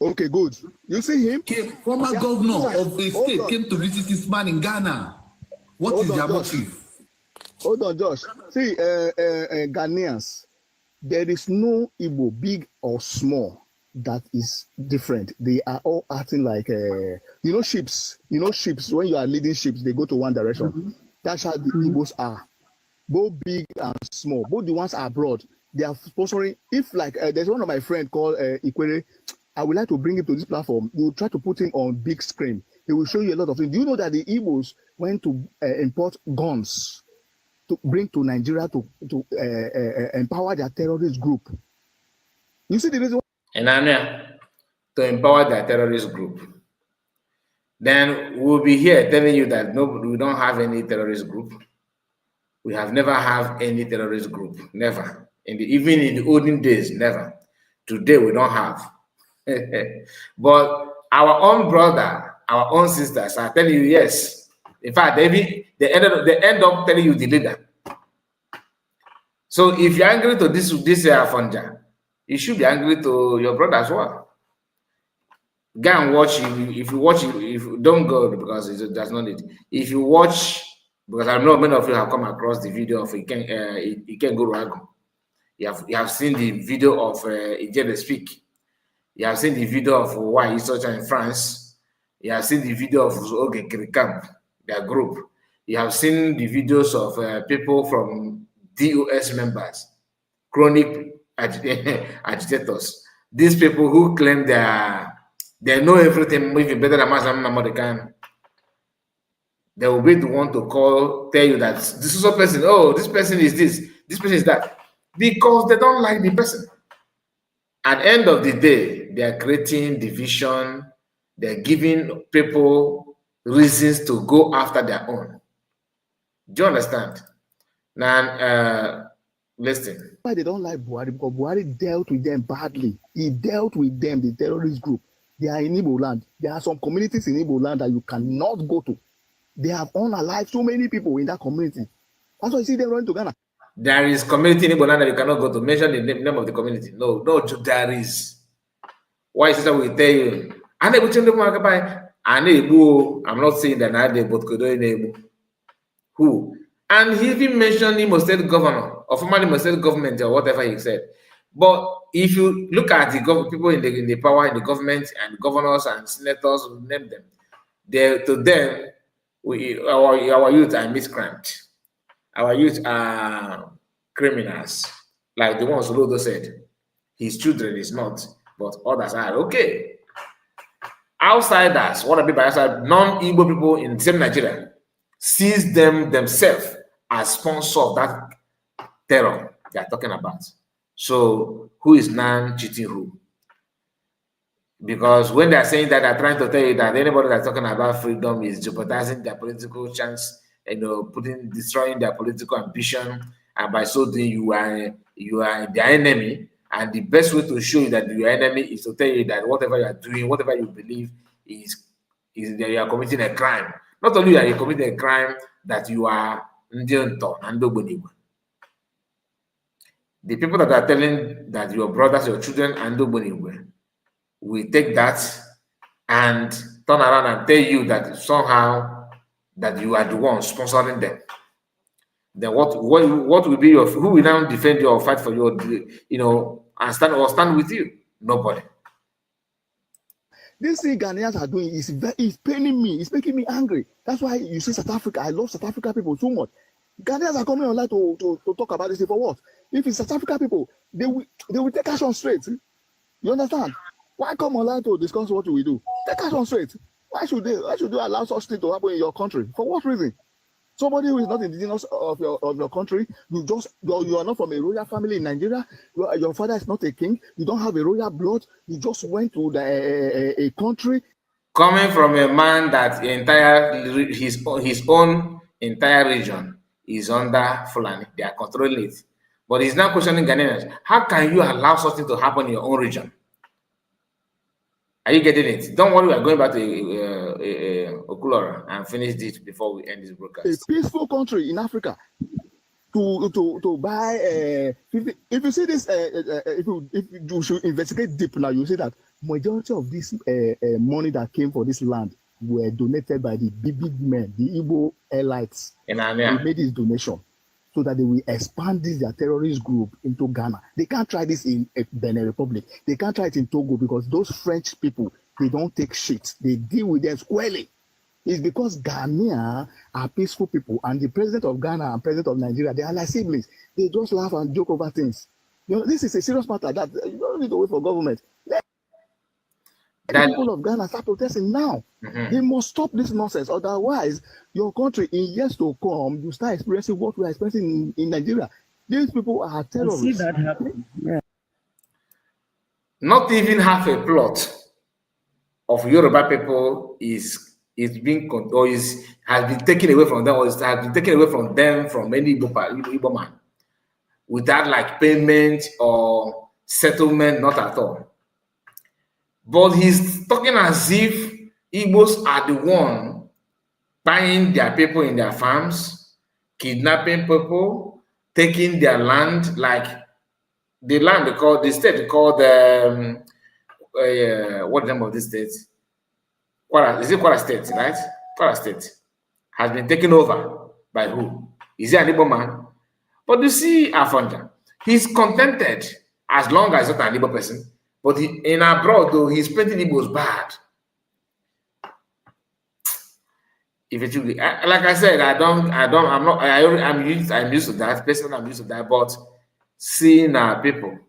Okay, good. You see him? Former governor of the state came to visit this man in Ghana. What is their motive? Hold on, Josh. See, Ghanaians, there is no Igbo, big or small, that is different. They are all acting like, ships. Ships, when you are leading ships, they go to one direction. Mm-hmm. That's how the Igbos are. Both big and small. Both the ones are abroad. They are sponsoring. If, there's one of my friends called Ikwere, I would like to bring him to this platform. You try to put him on big screen. He will show you a lot of things. Do you know that the Igbos went to import guns to bring to Nigeria to empower their terrorist group? You see the reason why? To empower their terrorist group. Then we'll be here telling you that no, we don't have any terrorist group. We have never have any terrorist group. Never. Even in the olden days, never. Today we don't have. But our own brother, our own sisters are telling you yes. In fact, they end up telling you the leader. So if you're angry to this Fonja, you should be angry to your brother as well. Go and watch. If you don't go because it does not need. If you watch, because I know many of you have come across the video of Iken Guru. You have seen the video of Journalistic. You have seen the video of why he's such in France. You have seen the video of Kidnapping, their group. You have seen the videos of people from DOS members, chronic agitators. These people who claim they know everything even better than Mazam American. They will be the one to tell you that this is a person. Oh, this person is this person is that, because they don't like the person. At the end of the day, they are creating division. They're giving people reasons to go after their own. Do you understand? Now, listen. Why they don't like Buhari? Because Buhari dealt with them badly. He dealt with them, the terrorist group. They are in Igbo land. There are some communities in Igbo land that you cannot go to. They have unalived so many people in that community. That's why you see them running to Ghana. There is community in Igbo land that you cannot go to. Mention the name of the community. No, there is. Why is it that we tell you? I'm not saying that I did, but who? And he even mentioned Imo State governor or former Imo State government or whatever he said. But if you look at the people in the power in the government and governors and senators, name them, to them, our youth are miscreants. Our youth are criminals, like the ones Rodo said. His children is not, but others are. Okay. Outsiders, what I mean by outside, non-Igbo people in the same Nigeria, sees themselves as sponsor of that terror they are talking about. So who is now cheating who? Because when they are saying that, they're trying to tell you that anybody that's talking about freedom is jeopardizing their political chance, destroying their political ambition, and by so doing you are their enemy. And the best way to show you that your enemy is to tell you that whatever you are doing, whatever you believe is that you are committing a crime. Not only are you committing a crime, that you are the people that are telling that your brothers, your children, and will take that and turn around and tell you that somehow that you are the one sponsoring them. Then what will be who will now defend you or fight for you, and stand with you? Nobody. This thing Ghanaians are doing is paining me. It's making me angry. That's why you see South Africa. I love South Africa people so much. Ghanaians are coming online to talk about this for what? If it's South Africa people, they will take action straight. You understand? Why come online to discuss what we do? Take action straight. Why should they allow such thing to happen in your country? For what reason? Somebody who is not indigenous of your country, you are not from a royal family in Nigeria. Your father is not a king. You don't have a royal blood. You just went to a country. Coming from a man that his own entire region is under Fulani, they are controlling it. But he's now questioning Ghanaians. How can you allow something to happen in your own region? Are you getting it? Don't worry, we are going back to Okulora and finish this before we end this broadcast. A peaceful country in Africa to buy. If you see this, if you should investigate deep now, you see that majority of this money that came for this land were donated by the big men, the Igbo elites. They made this donation so that they will expand their terrorist group into Ghana. They can't try this in Benin Republic. They can't try it in Togo because those French people, they don't take shit. They deal with them squarely. It's because Ghanaians are peaceful people, and the president of Ghana and president of Nigeria, they are like siblings. They just laugh and joke over things. You know, this is a serious matter that you don't need to wait for government. The people of Ghana start protesting now. They must stop this nonsense. Otherwise, your country in years to come, you start experiencing what we are experiencing in Nigeria. These people are terrorists. See that happen. Yeah. Not even half a plot of Yoruba people is being or has been taken away from them, or has been taken away from them from any Igbo man without like payment or settlement, not at all. But he's talking as if Igbos are the one buying their people in their farms, kidnapping people, taking their land, like the land they call the state they call the what the name of this state? Is it Kwara State, right? Kwara State has been taken over by who? Is he an Igbo man? But you see, Afonja, he's contented as long as he's not an Igbo person. But in abroad, though, he's painting Igbos bad. If it should be, like I said, I'm used to that. Personally, I'm used to that. But seeing our people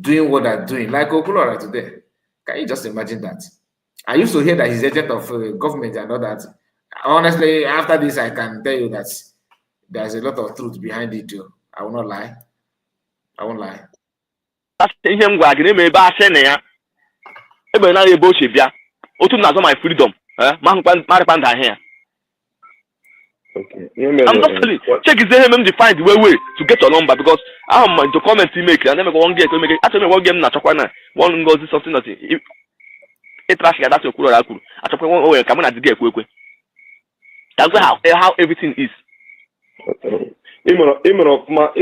doing what they're doing, like Okulora today, can you just imagine that? I used to hear that he's agent of government and all that. Honestly, after this, I can tell you that there's a lot of truth behind it too. I will not lie. I won't lie. Ihe m gwa gị na-eme ebe asị na ya ebe na ebe ochie bịa otu m na-azọ my freedom marịkwa ndụ ahịa ya. I'm not telling you. Check his name to find the way to get your number because I'm the comment he make and then make one get actually one game na chakwa na one goes something that it trash ya that's your kuro akuru achakwa one owe ka mo na dige ekwe. That's how everything is. Imro kuma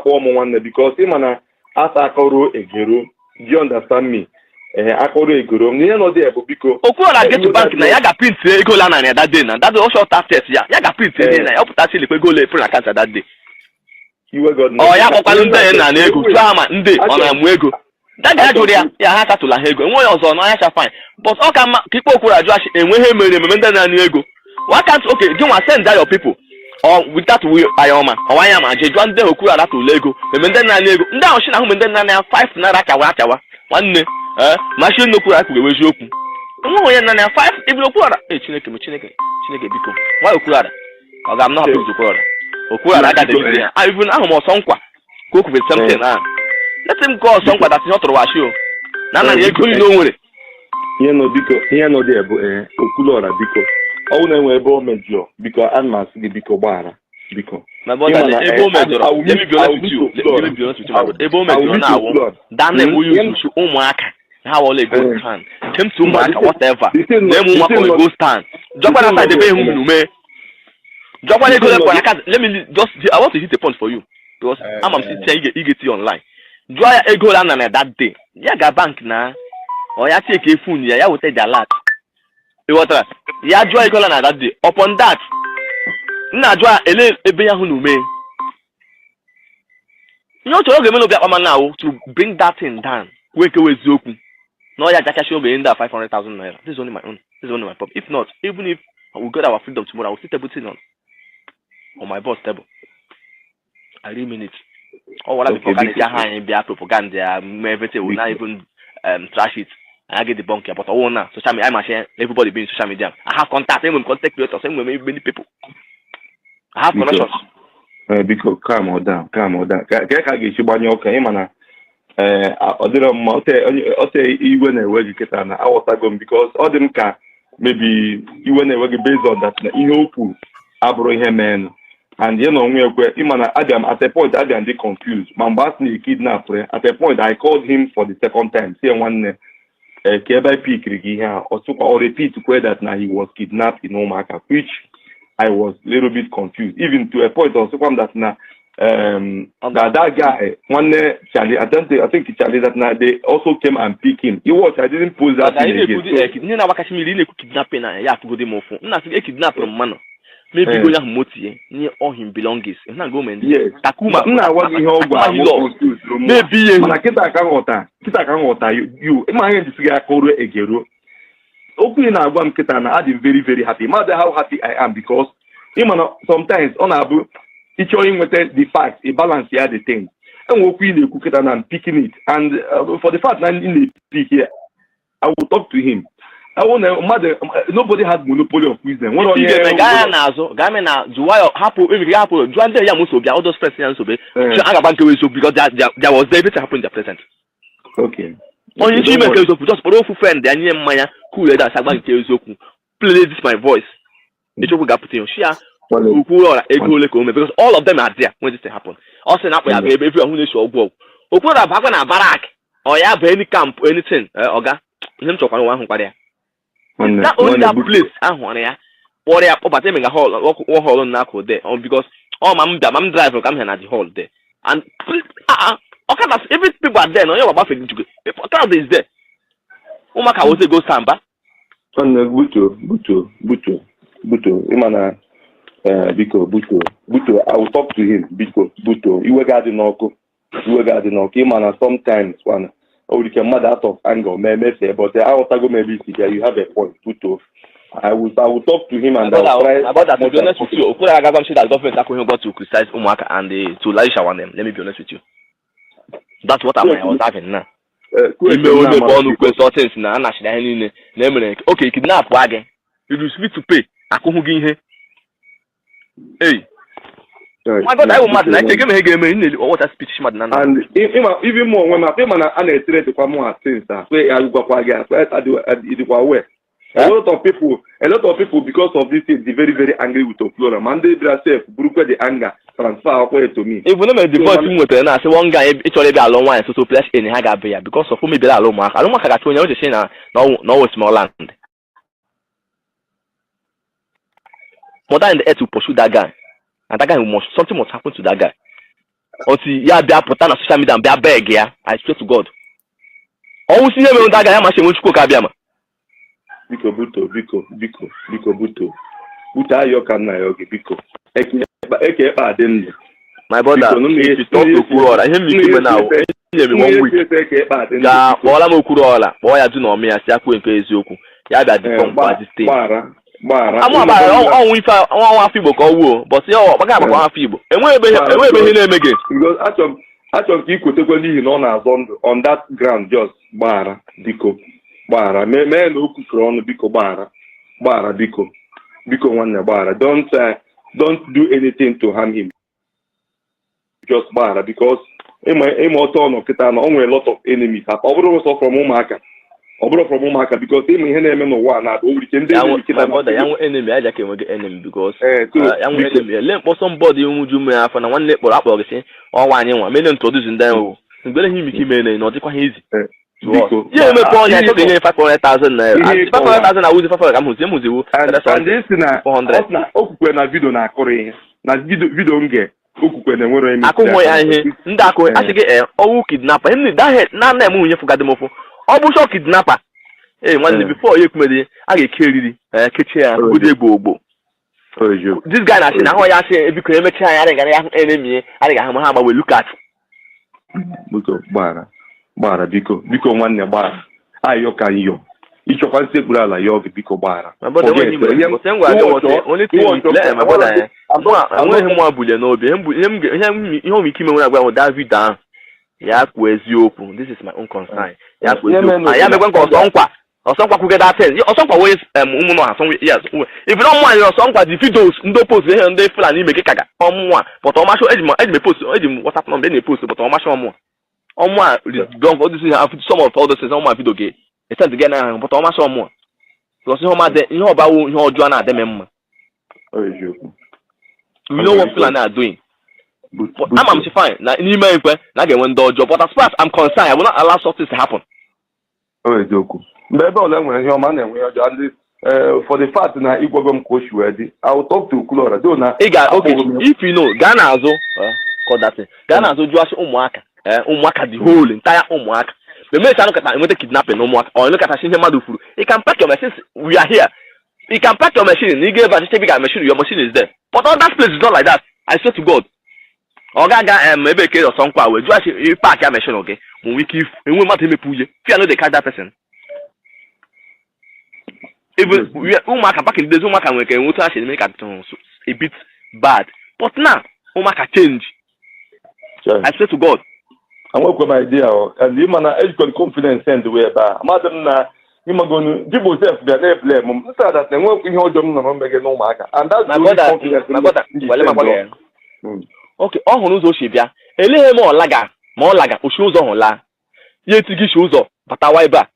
ọmụ nwanne because imana asa akọrọ egero. Do you understand me? Akọrọ egoro. N'ihe nọ dị ebe biko. Okwuola get to bank na ya ga print ego la na that day na. That was also tax test ya. Ya ga print ego na. Ya pụta sile pe go le print account that day. Iwe God. Oh ya kọkwalụ ndị na ego. Chama ndị ọ na-amụ ego. That guy jụrụ ya ha tatụla ha ego. Enwe ya ọzọ na ya cha fine. But ọ ka kikpo Okwuola jụ achị enweghị mere ndị na ego. Why can't okay, do you send that your people? Or with that we ayoma or why am I just one day Okwuola to Lego ndị na ego ndị ahụ shi na ahụ ndị na 5 naira akawa nwanne machine Okwuola kwuwe eziokwu nwa onye na 5 ibi Okwuola Chineke biko why Okwuola ọ ga m na hapụ Okwuola aga dị ya even ahụ m ọsọ nkwa ka okwu something let him go ọsọ nkwa that is not washi o na ego ni no nwere ihe no biko ihe no dị bụ Okwuola biko ọ na-enwe ebe o mejọ biko anmas gị biko gbara biko my brother ebe o mejọrọ let me be honest with you ebe o mejọrọ na awụ dan na-ewu yusu ụmụaka ha wọle go stand came to ụmụaka whatever na-emu ụmụaka wọle go stand jọkwa na side ebe ihu nume jọkwa na ego lekwa ya let me just I want to hit a point for you because I'm sitting igeti online jụọ ya ego la na that day ya ga bank na ọ ya take phone ya weta the alert ya jụọ ego la na that day upon that nna jụọ ele ebe ya hụ n'ume ihe otu oge melo bịa kpama now to bring that thing down wee kewe eziokwu na ya jakashi oge ndị 500,000 naira. This is only my own. This is only my problem. If not, even if we got our freedom tomorrow, I will still table on my boss table. I really mean it. Or what before can I be propaganda, everything will not even trash it. And I get the bunker, but now social media, I'm sharing everybody being social media. I have contact, same with contact creators, same with many people. I have connections. Because calm down. Ka ga-esi gbanye ọka ịma na ọ dịrọ mma ote iwe na-ewe gị kịta na aghọtago m because ọ dị m ka maybe iwe na-ewe gị based on that na ihe okwu abụrụ ihe menụ And you know, Adam at a point Adam they confused. Mambasni kidnapped. At a point I called him for the second time. Say one or repeat that now he was kidnapped in Omaka, which I was a little bit confused. Even to a point also that now that guy one Charlie, I think Charlie that now they also came and pick him. I didn't post that thing maybe go young moti near all him belongings. If not go man. Yes. Takuma. Maybe you. Imagine this guy called Egero. Opening a one kitana, I'm very, very happy. Matter how happy I am because sometimes on Abu, it's showing with the facts, a balance here the thing. And we will cook it and picking it. And for the fact that in the pick here, I will talk to him. I want mother. Nobody has monopoly of wisdom. What are you? Gamena, do I happen? If you happen, do I tell you most of all those presidents obey? Because there was David to happen in the present. Okay. On you see, just for all friend, the Anya Maya, cool that Saban Keoku. Play this my voice. It will get put in Shia, because all of them are there when this happen. Also, now we have everyone who is so go. Who put a back on a barrack or you have any camp or anything, Oga. Him talk on one there. Not only that place, or they are opening a hall, or hall on Nako there, because all my driver come here at the hall there. And okay, that's every people are there, no, you're about to get crowd is there. Omaka was a go samba. Buto, Imana, Buto, I will talk to him, Buto, you were guarding Noko, Imana sometimes one. Or you can mad out of anger, maybe, but I want to go maybe you have a point, Puto. I will talk to him and about that. To be honest with you, I got some that government are going to criticize Umaka and to Laisha one them. Let me be honest with you. That's what I was having now. Consultants now, okay, kidnap wagon. You do speak to pay. I couldn't give him. Hey. My God, I will mad. I take him again. What a speech, madman. And even more when I think man, I need to come more things. Where I go again. I do it away. A lot of people, because of this, they're very, very angry with Oklora. Monday, themselves, broke the anger, transfer away to me. If we don't divorce him with I say one guy, it's already a long one, so place in Hagabia because of whom be alone. I don't want to go to say now, no small land. Mother in the air to pursue that guy. And that guy something must happen to that guy. Or see, yeah, be a put on social media and be a beg, yeah. I swear to God. Always see him on that guy, I'm actually going to cook Abiama. Biko Buto. Buta Yokan Nayogi, Biko. Eke Baden. My brother, if you talk to Kurola, I hear me now. 1 week. All I'm Kurola, boy, I do not mean I say I couldn't pay Zoku. Yeah, that the state. I'm about we found one people call but yo, what kind of one people? And where be him again? Because actually, you could take on that ground just Bara, Biko, Bara. Me no kukron Biko Bara, Biko one Bara. Don't do anything to harm him. Just Bara because in my no Kitana only a lot of enemies. I've also from Omaka. From Omaka because they may no one at all. Young enemy, I can enemy because young enemy. For somebody who do me for one lip or up or one young million introducing them. Very him not easy. Yeah, my boy, I told you 500,000. 500,000 I would for Muzimu. And this is 400. When I video na Korea, na video nge. Ndako asige owu kidnapper him that head na na mu nyefu gademofo obu kidnapper one before you kumede aga keriri keche ya gude gbogbo this guy na say na ho ya say ebi ko emechi anya ga enemy ga ha ma we look at buto bara biko nwanne bara ayo kan yo ichokwa se gbura la yo biko bara only thing my brother I'm him abule no be him ikime when agba David down ya ku ezioku. This is my own concern. Ya ku ezioku ya me gwan ko osonkwa ku get that thing osonkwa we umuno ha son yes if you don't want your osonkwa the videos ndo post here ndo fula ni make kaga omwa but o ma show ejime post ejime WhatsApp number ni post but o ma show omwa don't all this some of all this is on my video game it's time to get now but o ma show omwa because you ma de you oba wo you ojo na de memma ezioku We know what Fulani are doing. But I'm fine. Now, in my job. But as far as I'm concerned, I will not allow such things to happen. Oh, joke. For the fact that Igbo gom coach ready, I will talk to Kulora. Okay, if you know Ghana also, call that thing. Ghana also just umwaka the whole entire umwaka. The minute I look at the kidnapping umwaka or look at a single madufuru, you can pack your machines. We are here. You can pack your machine. You give a machine. Your machine is there. But all that place is not like that. I swear to God. Ogaga maybe a case or some power. You pack your machine, okay? When we keep and we might me pull you. If you know they catch that person. Even we Umaka back in the Umaka we can actually make it a bit bad. But now Umaka change. Sure. I swear to God. I work with my idea and the man has got confidence in the way about Madam na you are going to give yourself the blame. That they work in your job no marker. And that's my brother. Okay, all who knows Oshibia. Ele more laga, who shows on la. Ye tigi shows up, but a wiba.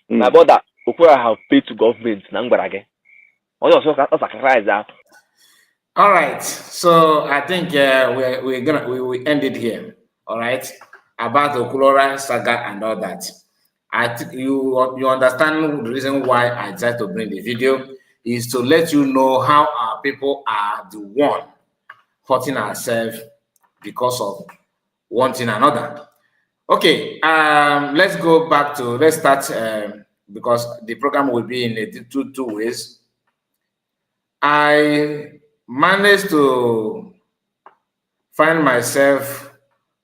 My brother. Ukura have paid to government. All right, so I think we end it here. All right, about the Okulora saga and all that. I think you understand the reason why I decided to bring the video is to let you know how our people are the one hurting ourselves because of one thing or another. Okay, let's start. Because the program will be in two ways. I managed to find myself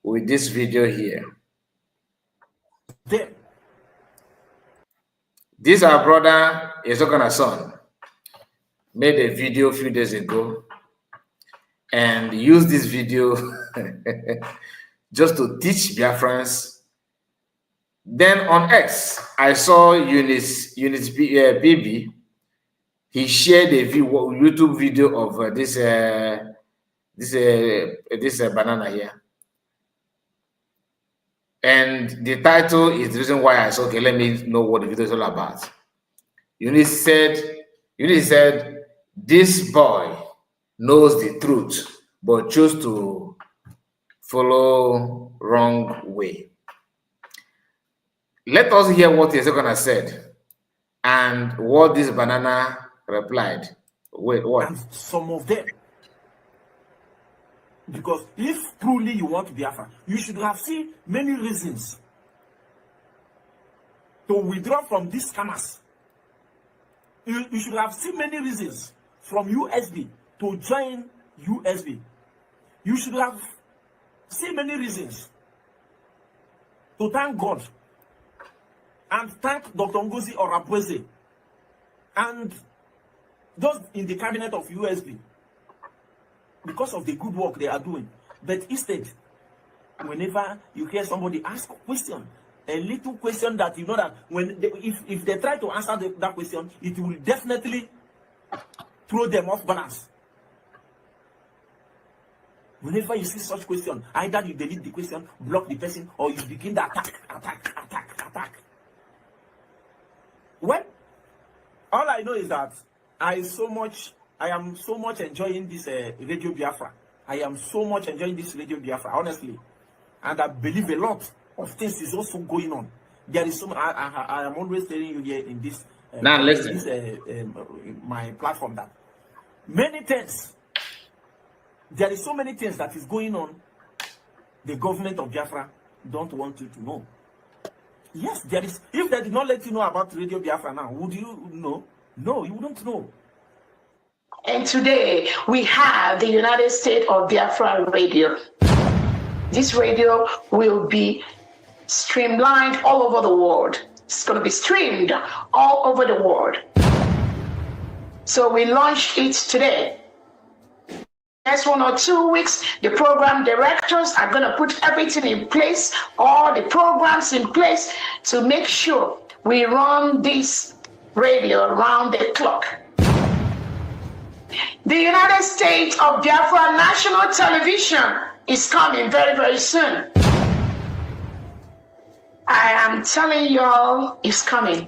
with this video here. This our brother Ezokana's son made a video a few days ago and used this video just to teach Biafrans. Then on X, I saw Eunice BB. He shared a YouTube video of this banana here, and the title is the reason why I said, okay, let me know what the video is all about. Eunice said, this boy knows the truth, but chose to follow wrong way. Let us hear what Ezekana said and what this banana replied. Wait, what? And some of them. Because if truly you want to be Biafra, you should have seen many reasons to withdraw from these scammers. You should have seen many reasons from USB to join USB. You should have seen many reasons to thank God and thank Dr. Ngozi Orapweze and those in the cabinet of USB because of the good work they are doing. But instead, whenever you hear somebody ask a question, a little question that you know that when if they try to answer that question, it will definitely throw them off balance. Whenever you see such question, either you delete the question, block the person, or you begin the attack. Well, all I know is that I am so much enjoying this Radio Biafra. I am so much enjoying this Radio Biafra, honestly. And I believe a lot of things is also going on. There is some, I am always telling you here in this, now listen. My platform that many things, there is so many things that is going on. The government of Biafra don't want you to know. Yes, there is. If they did not let you know about Radio Biafra now, would you know? No, you wouldn't know. And today we have the United States of Biafra Radio. This radio will be streamlined all over the world. It's going to be streamed all over the world. So we launched it today. Next 1 or 2 weeks, the program directors are going to put everything in place, all the programs in place to make sure we run this radio around the clock. The United States of Biafra National Television is coming very, very soon. I am telling y'all, it's coming.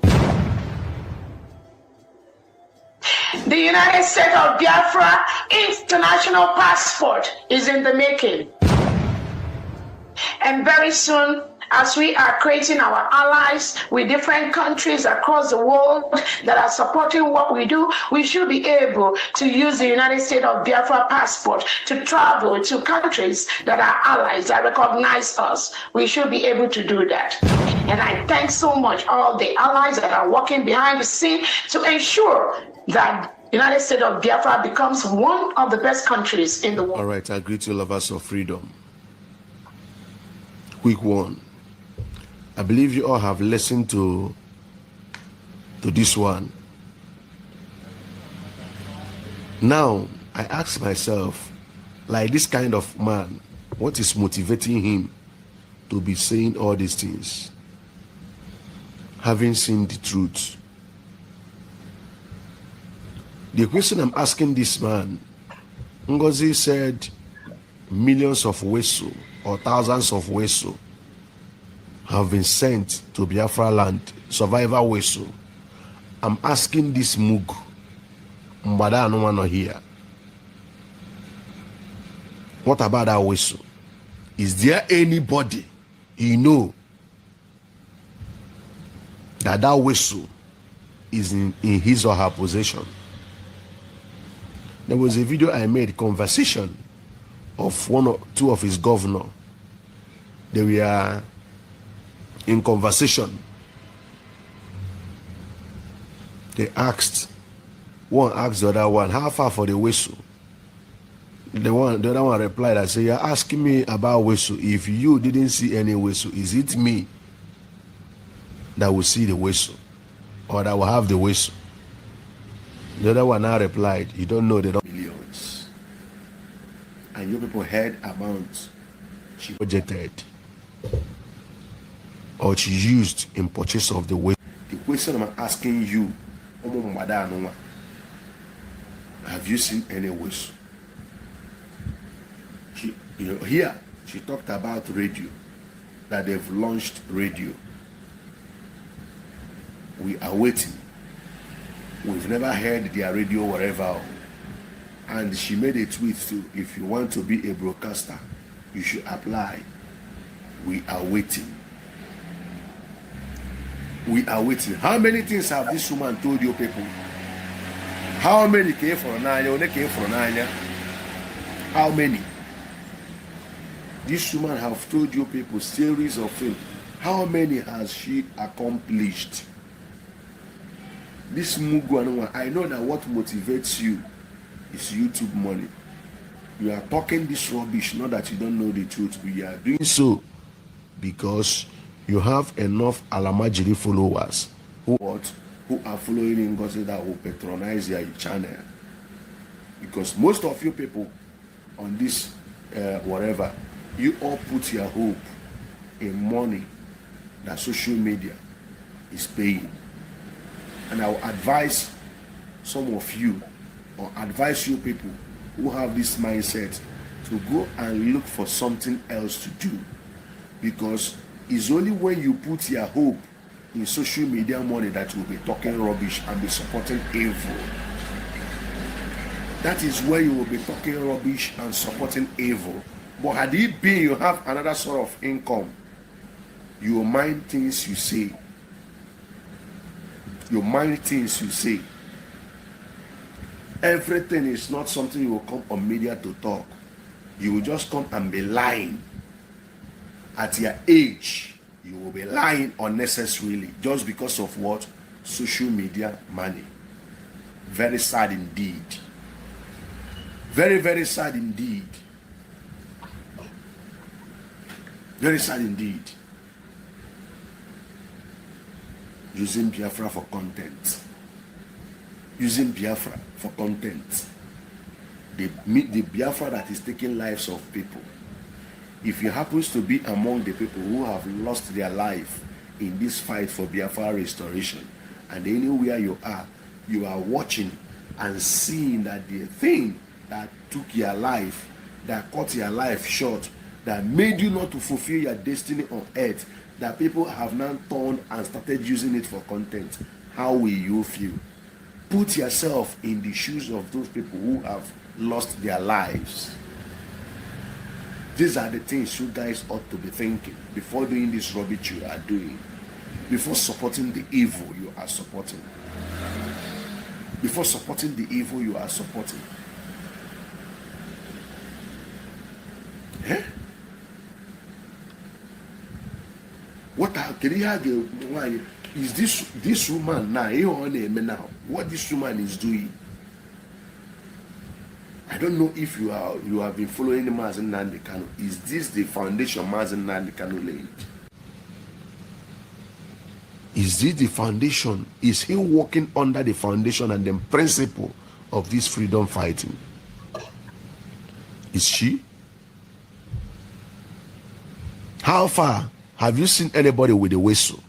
The United States of Biafra international passport is in the making. And very soon, as we are creating our allies with different countries across the world that are supporting what we do, we should be able to use the United States of Biafra passport to travel to countries that are allies, that recognize us. We should be able to do that. And I thank so much all the allies that are working behind the scene to ensure that United States of Biafra becomes one of the best countries in the world. All right, I greet you lovers of freedom. Quick one. I believe you all have listened to this one. Now, I ask myself, like this kind of man, what is motivating him to be saying all these things? Having seen the truth. The question I'm asking this man, Ngozi said millions of Wesu or thousands of Wesu have been sent to Biafra land, survivor Wesu. I'm asking this Mug, Mbada no here. What about that Wesu? Is there anybody you know that Wesu is in his or her possession? There was a video I made, conversation of one or two of his governor. They were in conversation. They asked, one asked the other one, how far for the Wesu? The other one replied, I said, you're asking me about Wesu. If you didn't see any Wesu, is it me that will see the Wesu or that will have the Wesu? The other one now replied, you don't know, they don't millions. And you people heard about she budgeted or she used in purchase of the Wesu. The question I'm asking you, have you seen any Wesu? Here she talked about radio, that they've launched radio. We are waiting. We've never heard their radio wherever. And she made a tweet too, if you want to be a broadcaster, you should apply. We are waiting. We are waiting. How many things have this woman told you people? How many came for Nanya? Only came for Nanya. How many? This woman have told you people series of things. How many has she accomplished? This Mugu, I know that what motivates you is YouTube money. You are talking this rubbish, not that you don't know the truth. We are doing so because you have enough Alamajiri followers who are following Ngozi that will patronize your channel. Because most of you people on this whatever, you all put your hope in money that social media is paying. And I will advise some of you, or advise you people who have this mindset, to go and look for something else to do. Because it's only when you put your hope in social media money that you'll be talking rubbish and be supporting evil. That is where you will be talking rubbish and supporting evil. But had it been you have another sort of income, you will mind things you say. You mind things you say. Everything is not something you will come on media to talk. You will just come and be lying. At your age, you will be lying unnecessarily just because of what? Social media money. Very sad indeed. Very, very sad indeed. Very sad indeed. Using Biafra for content. Using Biafra for content. The Biafra that is taking lives of people. If you happen to be among the people who have lost their life in this fight for Biafra restoration, and anywhere you are watching and seeing that the thing that took your life, that cut your life short, that made you not to fulfill your destiny on earth, that people have now turned and started using it for content, how will you feel? Put yourself in the shoes of those people who have lost their lives. These are the things you guys ought to be thinking before doing this rubbish you are doing, before supporting the evil you are supporting, before supporting the evil you are supporting. Eh? What is this woman now? What this woman is doing? I don't know if you have been following the Mazen Nnamdi Kanu. Is this the foundation Mazen Nnamdi Kanu laid? Is this the foundation? Is he working under the foundation and the principle of this freedom fighting? Is she? How far have you seen anybody with a whistle?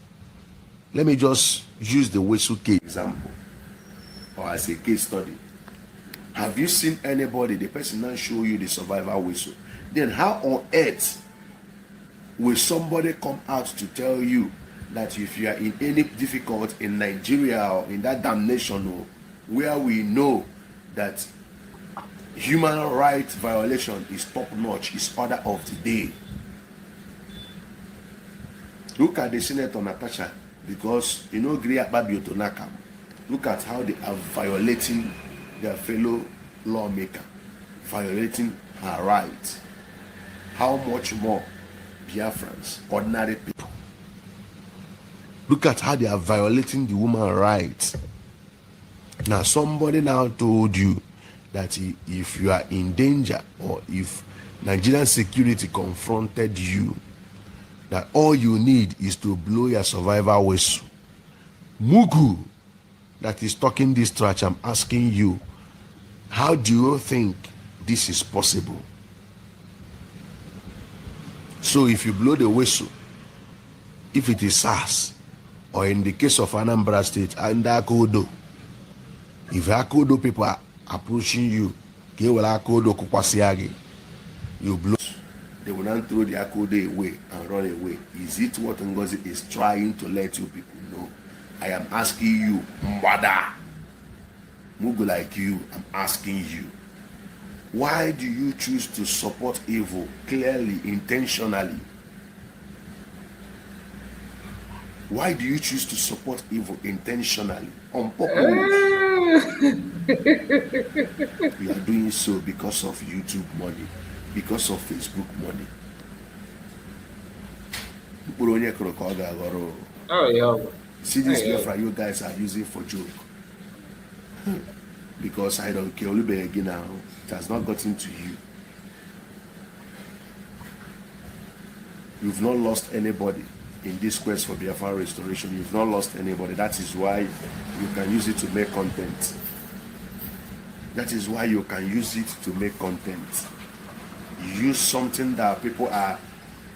Let me just use the whistle case example or as a case study. Have you seen anybody, the person now show you the survivor whistle? Then how on earth will somebody come out to tell you that if you are in any difficulty in Nigeria or in that damn nation where we know that human rights violation is top notch, is order of the day? Look at the Senator Natasha, because you know Griya Babio to Nakam. Look at how they are violating their fellow lawmaker, violating her rights. How much more Biafrans, ordinary people? Look at how they are violating the woman's rights. Now somebody now told you that if you are in danger or if Nigerian security confronted you, that all you need is to blow your survival whistle. Mugu that is talking this trash, I'm asking you, how do you think this is possible? So if you blow the whistle, if it is SARS, or in the case of Anambra State, and Akodo, if Akodo people are approaching you, you blow. They will not throw the Akodo away and run away. Is it what Ngozi is trying to let you people know? I am asking you, Mbada, Mugu like you, I'm asking you, why do you choose to support evil clearly, intentionally? Why do you choose to support evil intentionally, on purpose? We are doing so because of YouTube money, because of Facebook money. Oh, yeah. See this Biafra you guys are using for joke. Because I don't care again now. It has not gotten to you. You've not lost anybody in this quest for Biafra restoration. You've not lost anybody. That is why you can use it to make content. That is why you can use it to make content. Use something that people are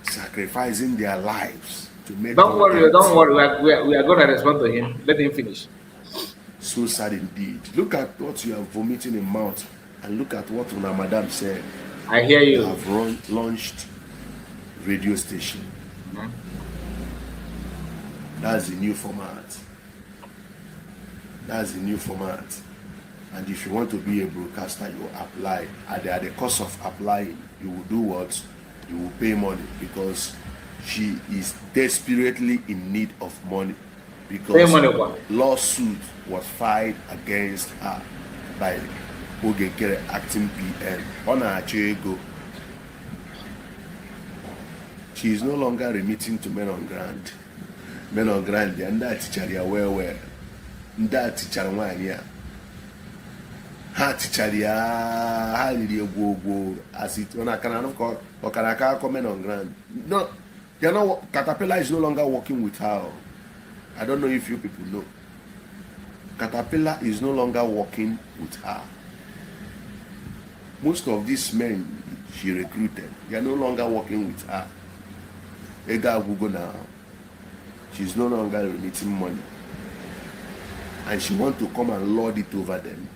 sacrificing their lives to make. Don't worry, don't worry. We are going to respond to him. Let him finish. So sad indeed. Look at what you are vomiting in mouth, and look at what Una Madam said. I hear you. You have launched radio station. Mm-hmm. That's the new format. That's the new format. And if you want to be a broadcaster, you apply. At the cost of applying, you will do what? You will pay money, because she is desperately in need of money. Because lawsuit was filed against her by Ogekere acting PM on her Chego. She is no longer remitting to men on ground. Men on ground, and that teacher where that teacher one here. Ha teacher ha go as it when I can call or can I call men on ground. No, you know, Caterpillar is no longer working with her. I don't know if you people know. Caterpillar is no longer working with her. Most of these men she recruited, they are no longer working with her. Ega Google now. She's no longer remitting money. And she wants to come and lord it over them.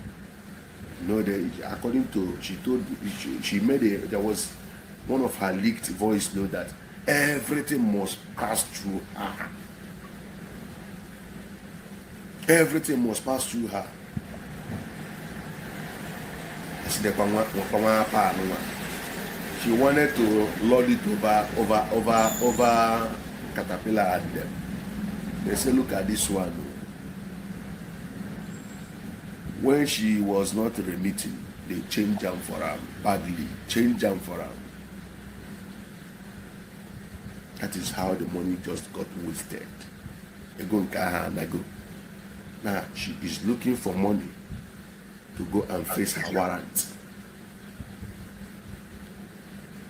You know, according to, she made there was one of her leaked voice note that everything must pass through her. Everything must pass through her. She wanted to lord it over Caterpillar and them. They say, look at this one. When she was not remitting, they changed them for her badly. Changed them for her. That is how the money just got wasted. Now she is looking for money to go and face her warrant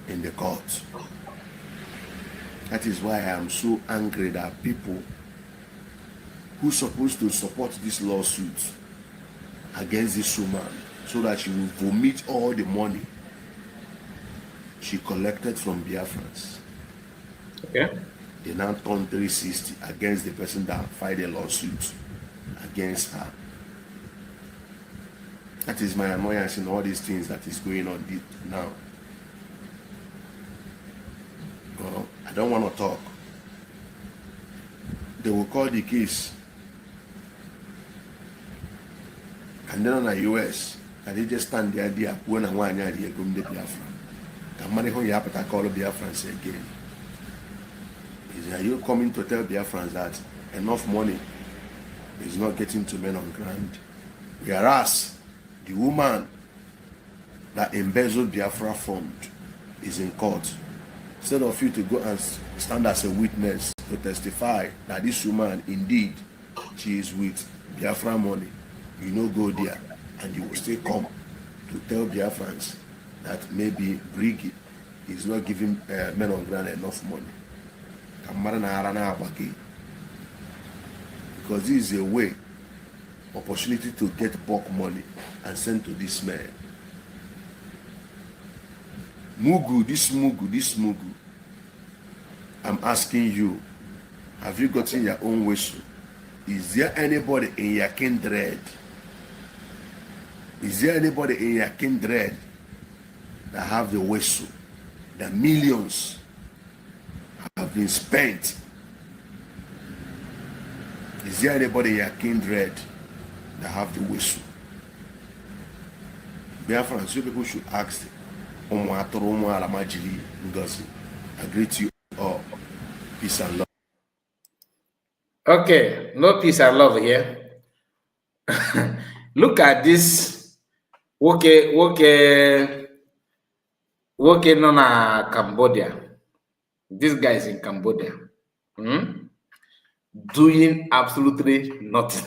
in the court. That is why I am so angry that people who are supposed to support this lawsuit against this woman so that she will vomit all the money she collected from Biafrans. Okay. They now turn 360 against the person that filed a lawsuit against her. That is my annoyance in all these things that is going on now. Well, I don't want to talk. They will call the case. And then on the US, and they just stand there, when I want to go to Biafra. The money who you have to call Biafrans again. Are you coming to tell Biafrans that enough money is not getting to men on ground? Whereas the woman that embezzled Biafra fund is in court. Instead of you to go and stand as a witness to testify that this woman indeed she is with Biafra money, you know, go there and you will still come to tell Biafrans that maybe Briggy is not giving men on ground enough money. Because this is a way, opportunity to get bulk money and send to this man. This Mugu. I'm asking you, have you gotten your own whistle? Is there anybody in your kindred? Is there anybody in your kindred that have the whistle? The millions have been spent. Is there anybody in your kindred that have the whistle? Therefore, so people should ask I greet you all. Peace and love. Okay, no peace and love here. Look at this. Okay, no na Cambodia. This guy is in Cambodia. Doing absolutely nothing.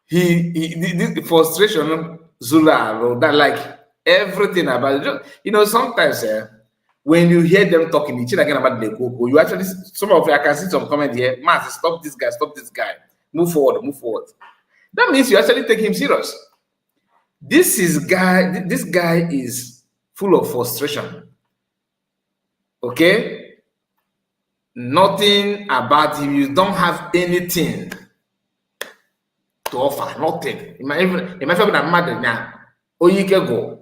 This frustration, Zula, that like everything about it. You know, sometimes when you hear them talking, each again about the Koko, you actually, some of you, I can see some comment here, Master, stop this guy, move forward. That means you actually take him serious. This guy is full of frustration. Okay? Nothing about him. You don't have anything to offer. Nothing. It might be mad now. Oh, you can go.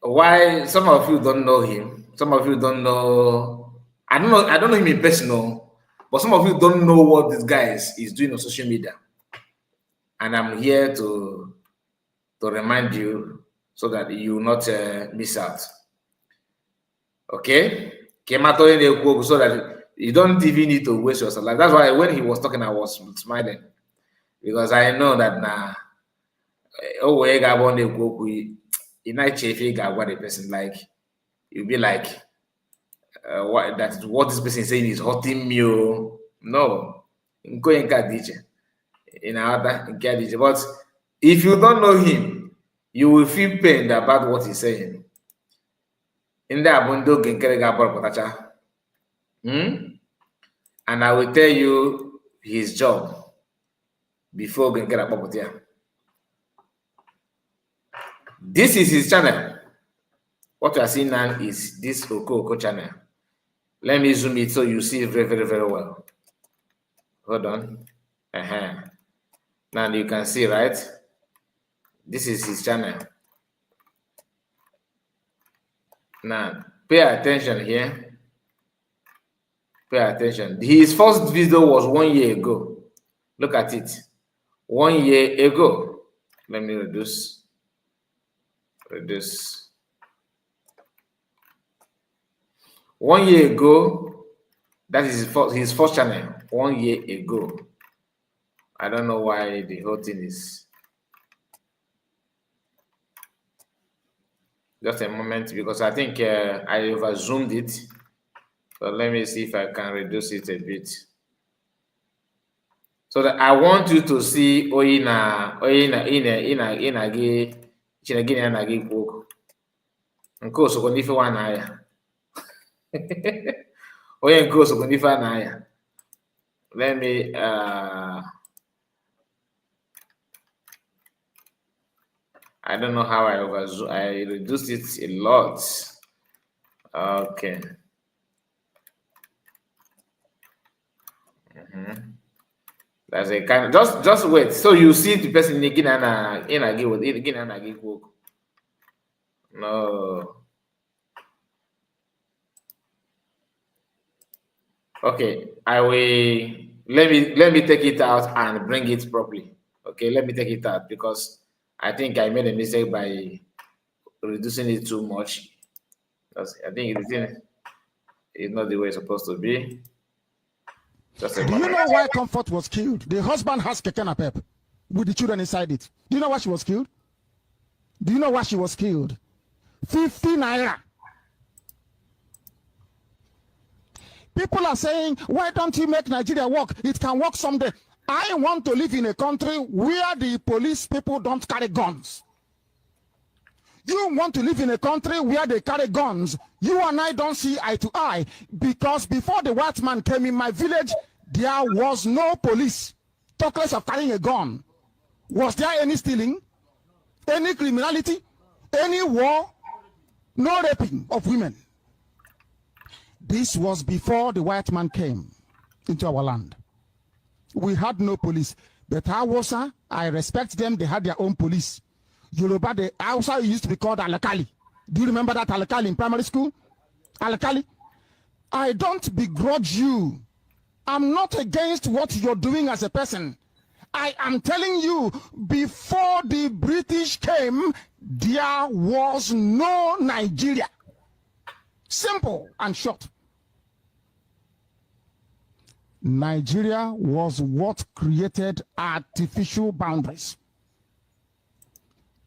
Why some of you don't know him? Some of you don't know. I don't know him in personal, but some of you don't know what this guy is doing on social media. And I'm here to remind you so that you will not miss out. Okay? So that you don't even need to waste your life. That's why when he was talking, I was smiling. Because I know that now, you might what a person like. You'll be like, what this person is saying is hurting me. No. But if you don't know him, you will feel pained about what he's saying. And I will tell you his job before Genkera. This is his channel. What you are seeing now is this Oko channel. Let me zoom it so you see it very, very, very well. Hold on. Now you can see, right? This is his channel. Now, pay attention here. Pay attention. His first video was 1 year ago. Look at it. 1 year ago. Let me reduce. 1 year ago, that is his first channel. 1 year ago. I don't know why the whole thing is. Just a moment, because I think I over zoomed it. So let me see if I can reduce it a bit. So that I want you to see Oina Chinagini Nagi Book. And course, if one aya. Oya course, if one aya. Let me I don't know how I reduced it a lot. Okay. That's a kind of just wait. So you see the person in no. Okay, I will let me take it out and bring it properly. Okay, let me take it out because I think I made a mistake by reducing it too much. I think it's not the way it's supposed to be. Do you know why Comfort was killed? The husband has Kekenapep with the children inside it. Do you know why she was killed? Do you know why she was killed? 50 naira. People are saying, why don't you make Nigeria work? It can work someday. I want to live in a country where the police people don't carry guns. You want to live in a country where they carry guns. You and I don't see eye to eye, because before the white man came in my village, there was no police. Talk less of carrying a gun. Was there any stealing? Any criminality? Any war? No raping of women. This was before the white man came into our land. We had no police. But Hausa, I respect them, they had their own police. Yoruba, the Hausa used to be called Alakali. Do you remember that Alakali in primary school? Alakali. I don't begrudge you. I'm not against what you're doing as a person. I am telling you, before the British came, there was no Nigeria. Simple and short. Nigeria was what created artificial boundaries.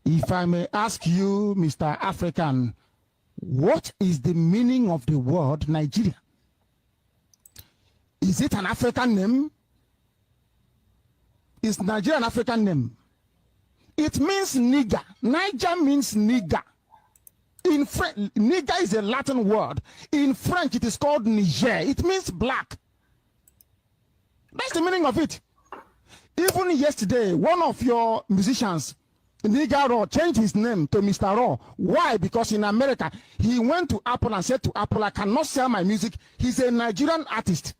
If I may ask you, Mr. African, what is the meaning of the word Nigeria? Is it an African name? Is Nigeria an African name? It means nigger. Niger means nigger. In French, nigger is a Latin word. In French, it is called Niger. It means black. That's the meaning of it. Even yesterday, one of your musicians, Nigga Raw, changed his name to Mr. Raw. Why? Because in America, he went to Apple and said to Apple, I cannot sell my music. He's a Nigerian artist,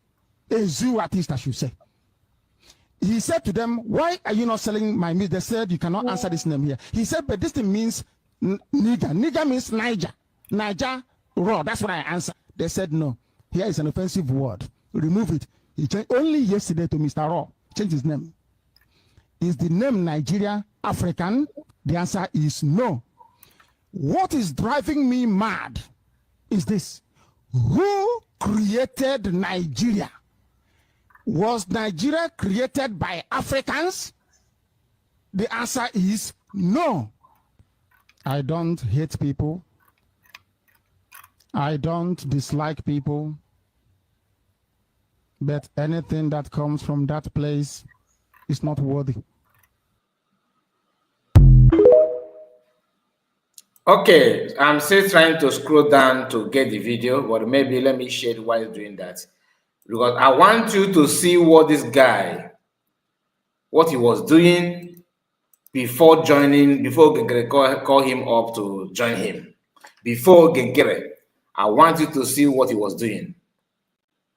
a zoo artist, I should say. He said to them, why are you not selling my music? They said, you cannot answer this name here. He said, but this thing means nigger. Nigger means Niger. Niger Raw. That's what I answered. They said, no. Here is an offensive word. Remove it. He changed only yesterday to Mr. Raw. Changed his name. Is the name Nigeria African? The answer is no. What is driving me mad is this. Who created Nigeria? Was Nigeria created by Africans? The answer is no. I don't hate people. I don't dislike people. But anything that comes from that place is not worthy. Okay, I'm still trying to scroll down to get the video, but maybe let me share while doing that. Because I want you to see what this guy, what he was doing before joining, before Gegere call him up to join him. Before Gegere, I want you to see what he was doing.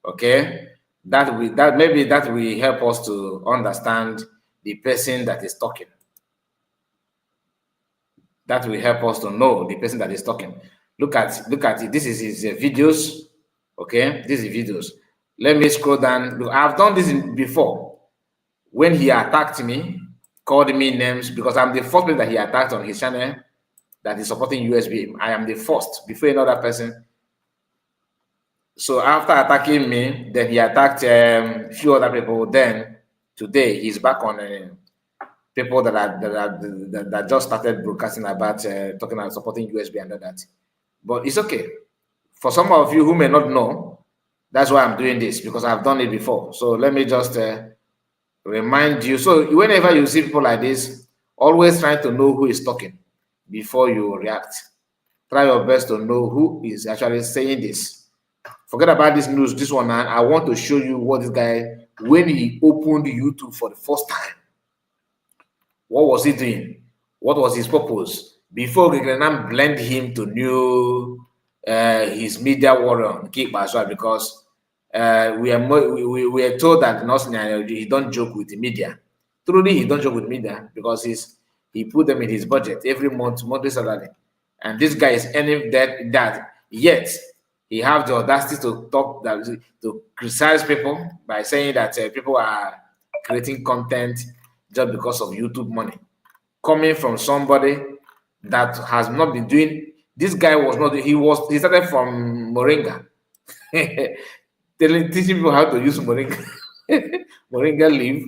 Okay? Maybe that will help us to understand the person that is talking. That will help us to know the person that is talking. Look at it. This is his videos. Okay, this is videos. Let me scroll down. Look, I've done this before. When he attacked me, called me names because I'm the first person that he attacked on his channel that is supporting USB. I am the first before another person. So after attacking me, then he attacked a few other people. Then today he's back on people that just started broadcasting about talking about supporting USB and all that. But it's okay. For some of you who may not know, that's why I'm doing this, because I've done it before. So let me just remind you. So whenever you see people like this, always try to know who is talking before you react. Try your best to know who is actually saying this. Forget about this news, this one. I want to show you what this guy, when he opened YouTube for the first time, what was he doing? What was his purpose? Before we can now blend him to new his media warrior, because we are told that he don't joke with the media. Truly, he don't joke with media because he put them in his budget every monthly salary, and this guy is earning that. Yet he have the audacity to to criticize people by saying that people are creating content just because of YouTube money, coming from somebody that has not been doing. This guy was not. He started from Moringa. Teaching people how to use moringa, moringa leaf.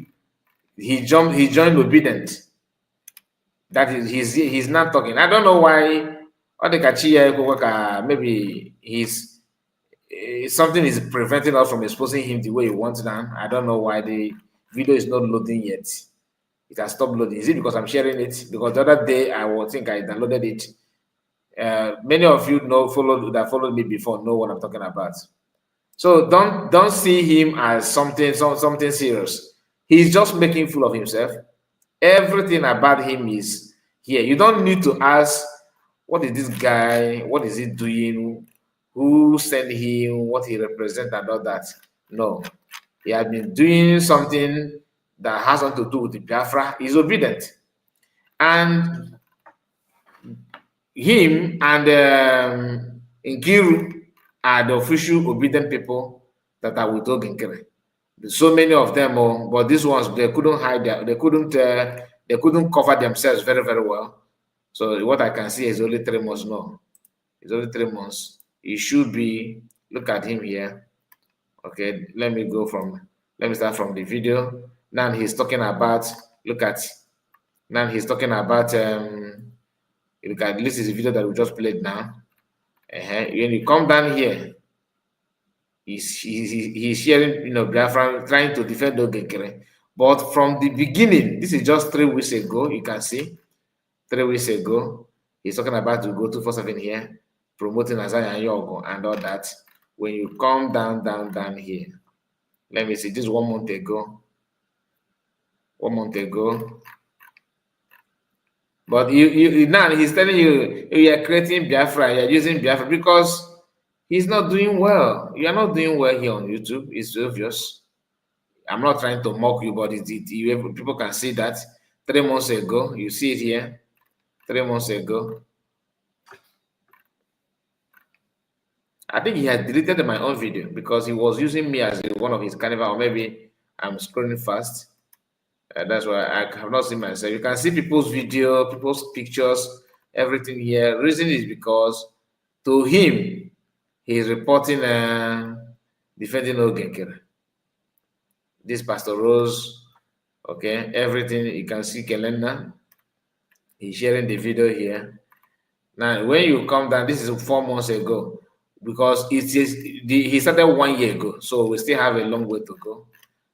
He joined obedient. That is, he's not talking. I don't know why. Maybe something is preventing us from exposing him the way he wants now. I don't know why the video is not loading yet. It has stopped loading. Is it because I'm sharing it? Because the other day I think I downloaded it. Many of you followed me before know what I'm talking about. So don't see him as something serious. He's just making fool of himself. Everything about him is here. You don't need to ask, what is this guy? What is he doing? Who sent him? What he represents and all that. No. He has been doing something that has nothing to do with the Biafra. He's obedient. And him and Nkiru are the official obedient people that are with Ogenkere. So many of them, but these ones, they couldn't hide they couldn't cover themselves very, very well. So what I can see is only 3 months. No, it's only 3 months. It should be, look at him here. Okay, let me start from the video. Now he's talking about, now he's talking about look at this is the video that we just played now. When you come down here, he's sharing, Biafra, trying to defend Ogekere. But from the beginning, this is just 3 weeks ago, you can see, 3 weeks ago, he's talking about to go 247 here, promoting Azaya and Yogo and all that. When you come down here, let me see, this is 1 month ago. 1 month ago. But now he's telling you are creating Biafra, you're using Biafra because he's not doing well. You are not doing well here on YouTube. It's obvious. I'm not trying to mock you, but people can see that 3 months ago. You see it here. 3 months ago. I think he had deleted my own video because he was using me as one of his carnival, or maybe I'm scrolling fast. That's why I have not seen myself. You can see people's video, people's pictures, everything here. Reason is because to him, he's reporting defending Ogenkere. This Pastor Rose, okay, everything. You can see Kelenda. He's sharing the video here. Now, when you come down, this is 4 months ago because he started 1 year ago, so we still have a long way to go.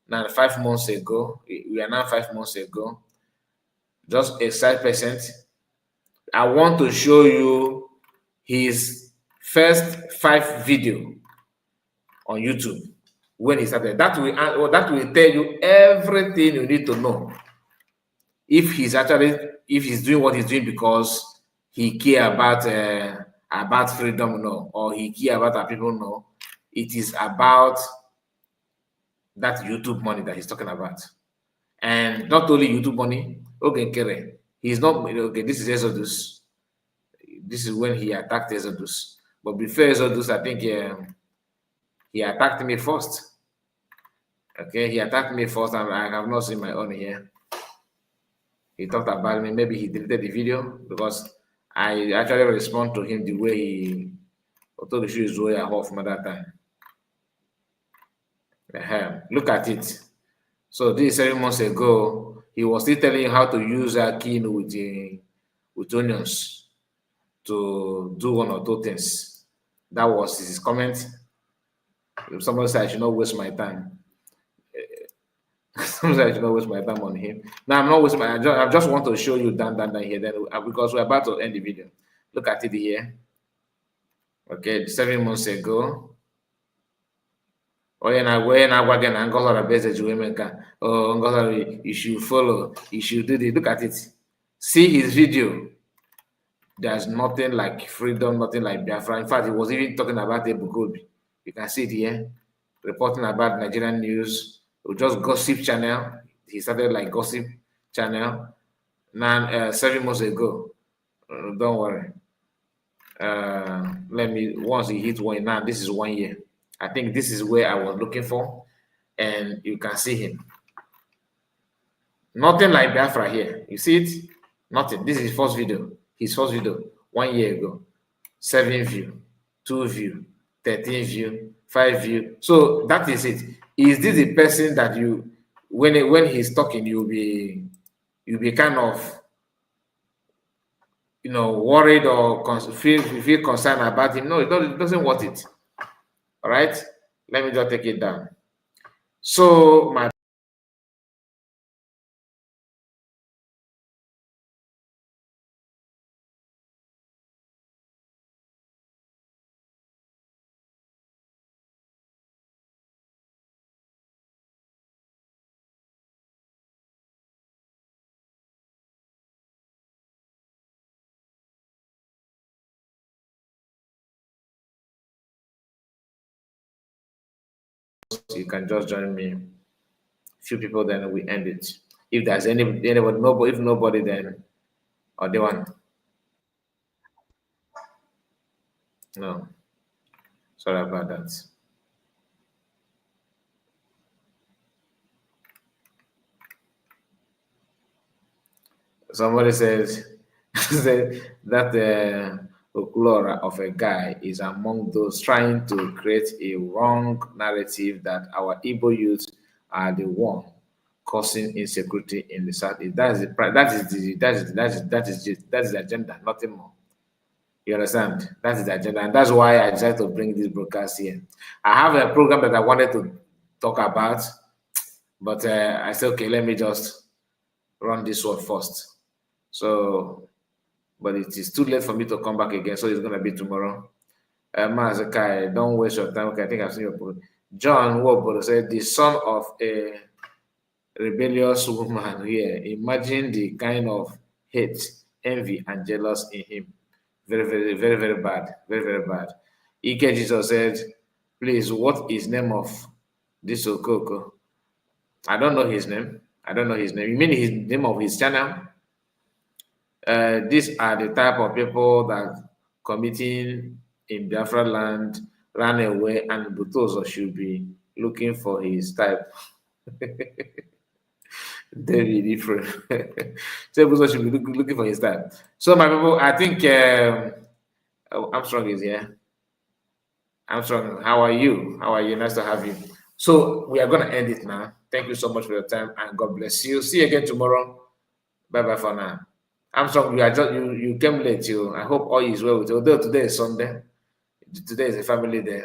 Now, 5 months ago, we are now 5 months ago. Just a side percent. I want to show you his first 5 video on YouTube when he started. That will tell you everything you need to know. If he's doing what he's doing because he care about freedom, no, or he care about our people, no. It is about that YouTube money that he's talking about. And not only YouTube money, Ogenkere, he's not, okay, this is Exodus. This is when he attacked Exodus. But before Exodus, I think he attacked me first. Okay, he attacked me first, and I have not seen my own here. He talked about me. Maybe he deleted the video because I actually respond to him the way he told the shoe is way off from that time. Look at it. So this 7 months ago, he was still telling you how to use a key with onions to do one or two things. That was his comment. Somebody said I should not waste my time. Somebody said I should not waste my time on him. Now I'm not wasting my. I just want to show you down here. Then because we're about to end the video. Look at it here. Okay, 7 months ago. Oh, you should follow, you should do this. Look at it. See his video. There's nothing like freedom, nothing like Biafra. In fact, he was even talking about Debunking. You can see it here. Reporting about Nigerian news. Or just gossip channel. He started like gossip channel. Now, 7 months ago. Don't worry. Once he hit one, now this is 1 year. I think this is where I was looking for, and you can see him. Nothing like Biafra here. You see it? Nothing. This is his first video. His first video 1 year ago. 7 view, 2 view, 13 view, 5 view. So that is it. Is this the person that you, when he's talking, you'll be kind of, worried or feel concerned about him? No, it doesn't want it. All right, let me just take it down. So my you can just join me. Few people, then we end it. If there's anybody, if nobody, then or the one. No, sorry about that. Somebody says that folklore of a guy is among those trying to create a wrong narrative that our Igbo youth are the one causing insecurity in the South. That is the agenda, nothing more. You understand? That is the agenda, and that's why I decided to bring this broadcast here. I have a program that I wanted to talk about, but I said, okay, let me just run this one first. So, but it is too late for me to come back again, so it's going to be tomorrow. Mazakai, don't waste your time. Okay, I think I've seen your post. John Wobo said, the son of a rebellious woman here. Imagine the kind of hate, envy, and jealous in him. Very, very, very, very bad. Very, very bad. Ike Jesus said, please, what is name of this Okoko? I don't know his name. I don't know his name. You mean his name of his channel? These are the type of people that committing in Biafra land, ran away, and Butozo should be looking for his type. Very different. So Butozo should be looking for his type. So my people, I think Armstrong is here. Armstrong, how are you? How are you? Nice to have you. So we are going to end it now. Thank you so much for your time, and God bless you. See you again tomorrow. Bye bye for now. Armstrong, you came late. I hope all is well with you. Although today is Sunday, today is a family day.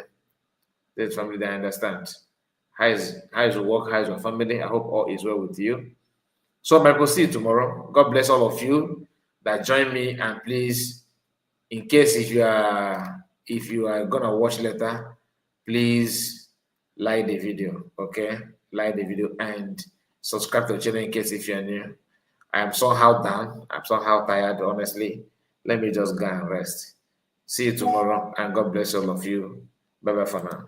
Today is family day. I understand. How is your work? How is your family? I hope all is well with you. So I will see you tomorrow. God bless all of you that join me, and please, in case if you are gonna watch later, please like the video. Okay, like the video and subscribe to the channel in case if you are new. I am somehow down. I'm somehow tired, honestly. Let me just go and rest. See you tomorrow, and God bless all of you. Bye-bye for now.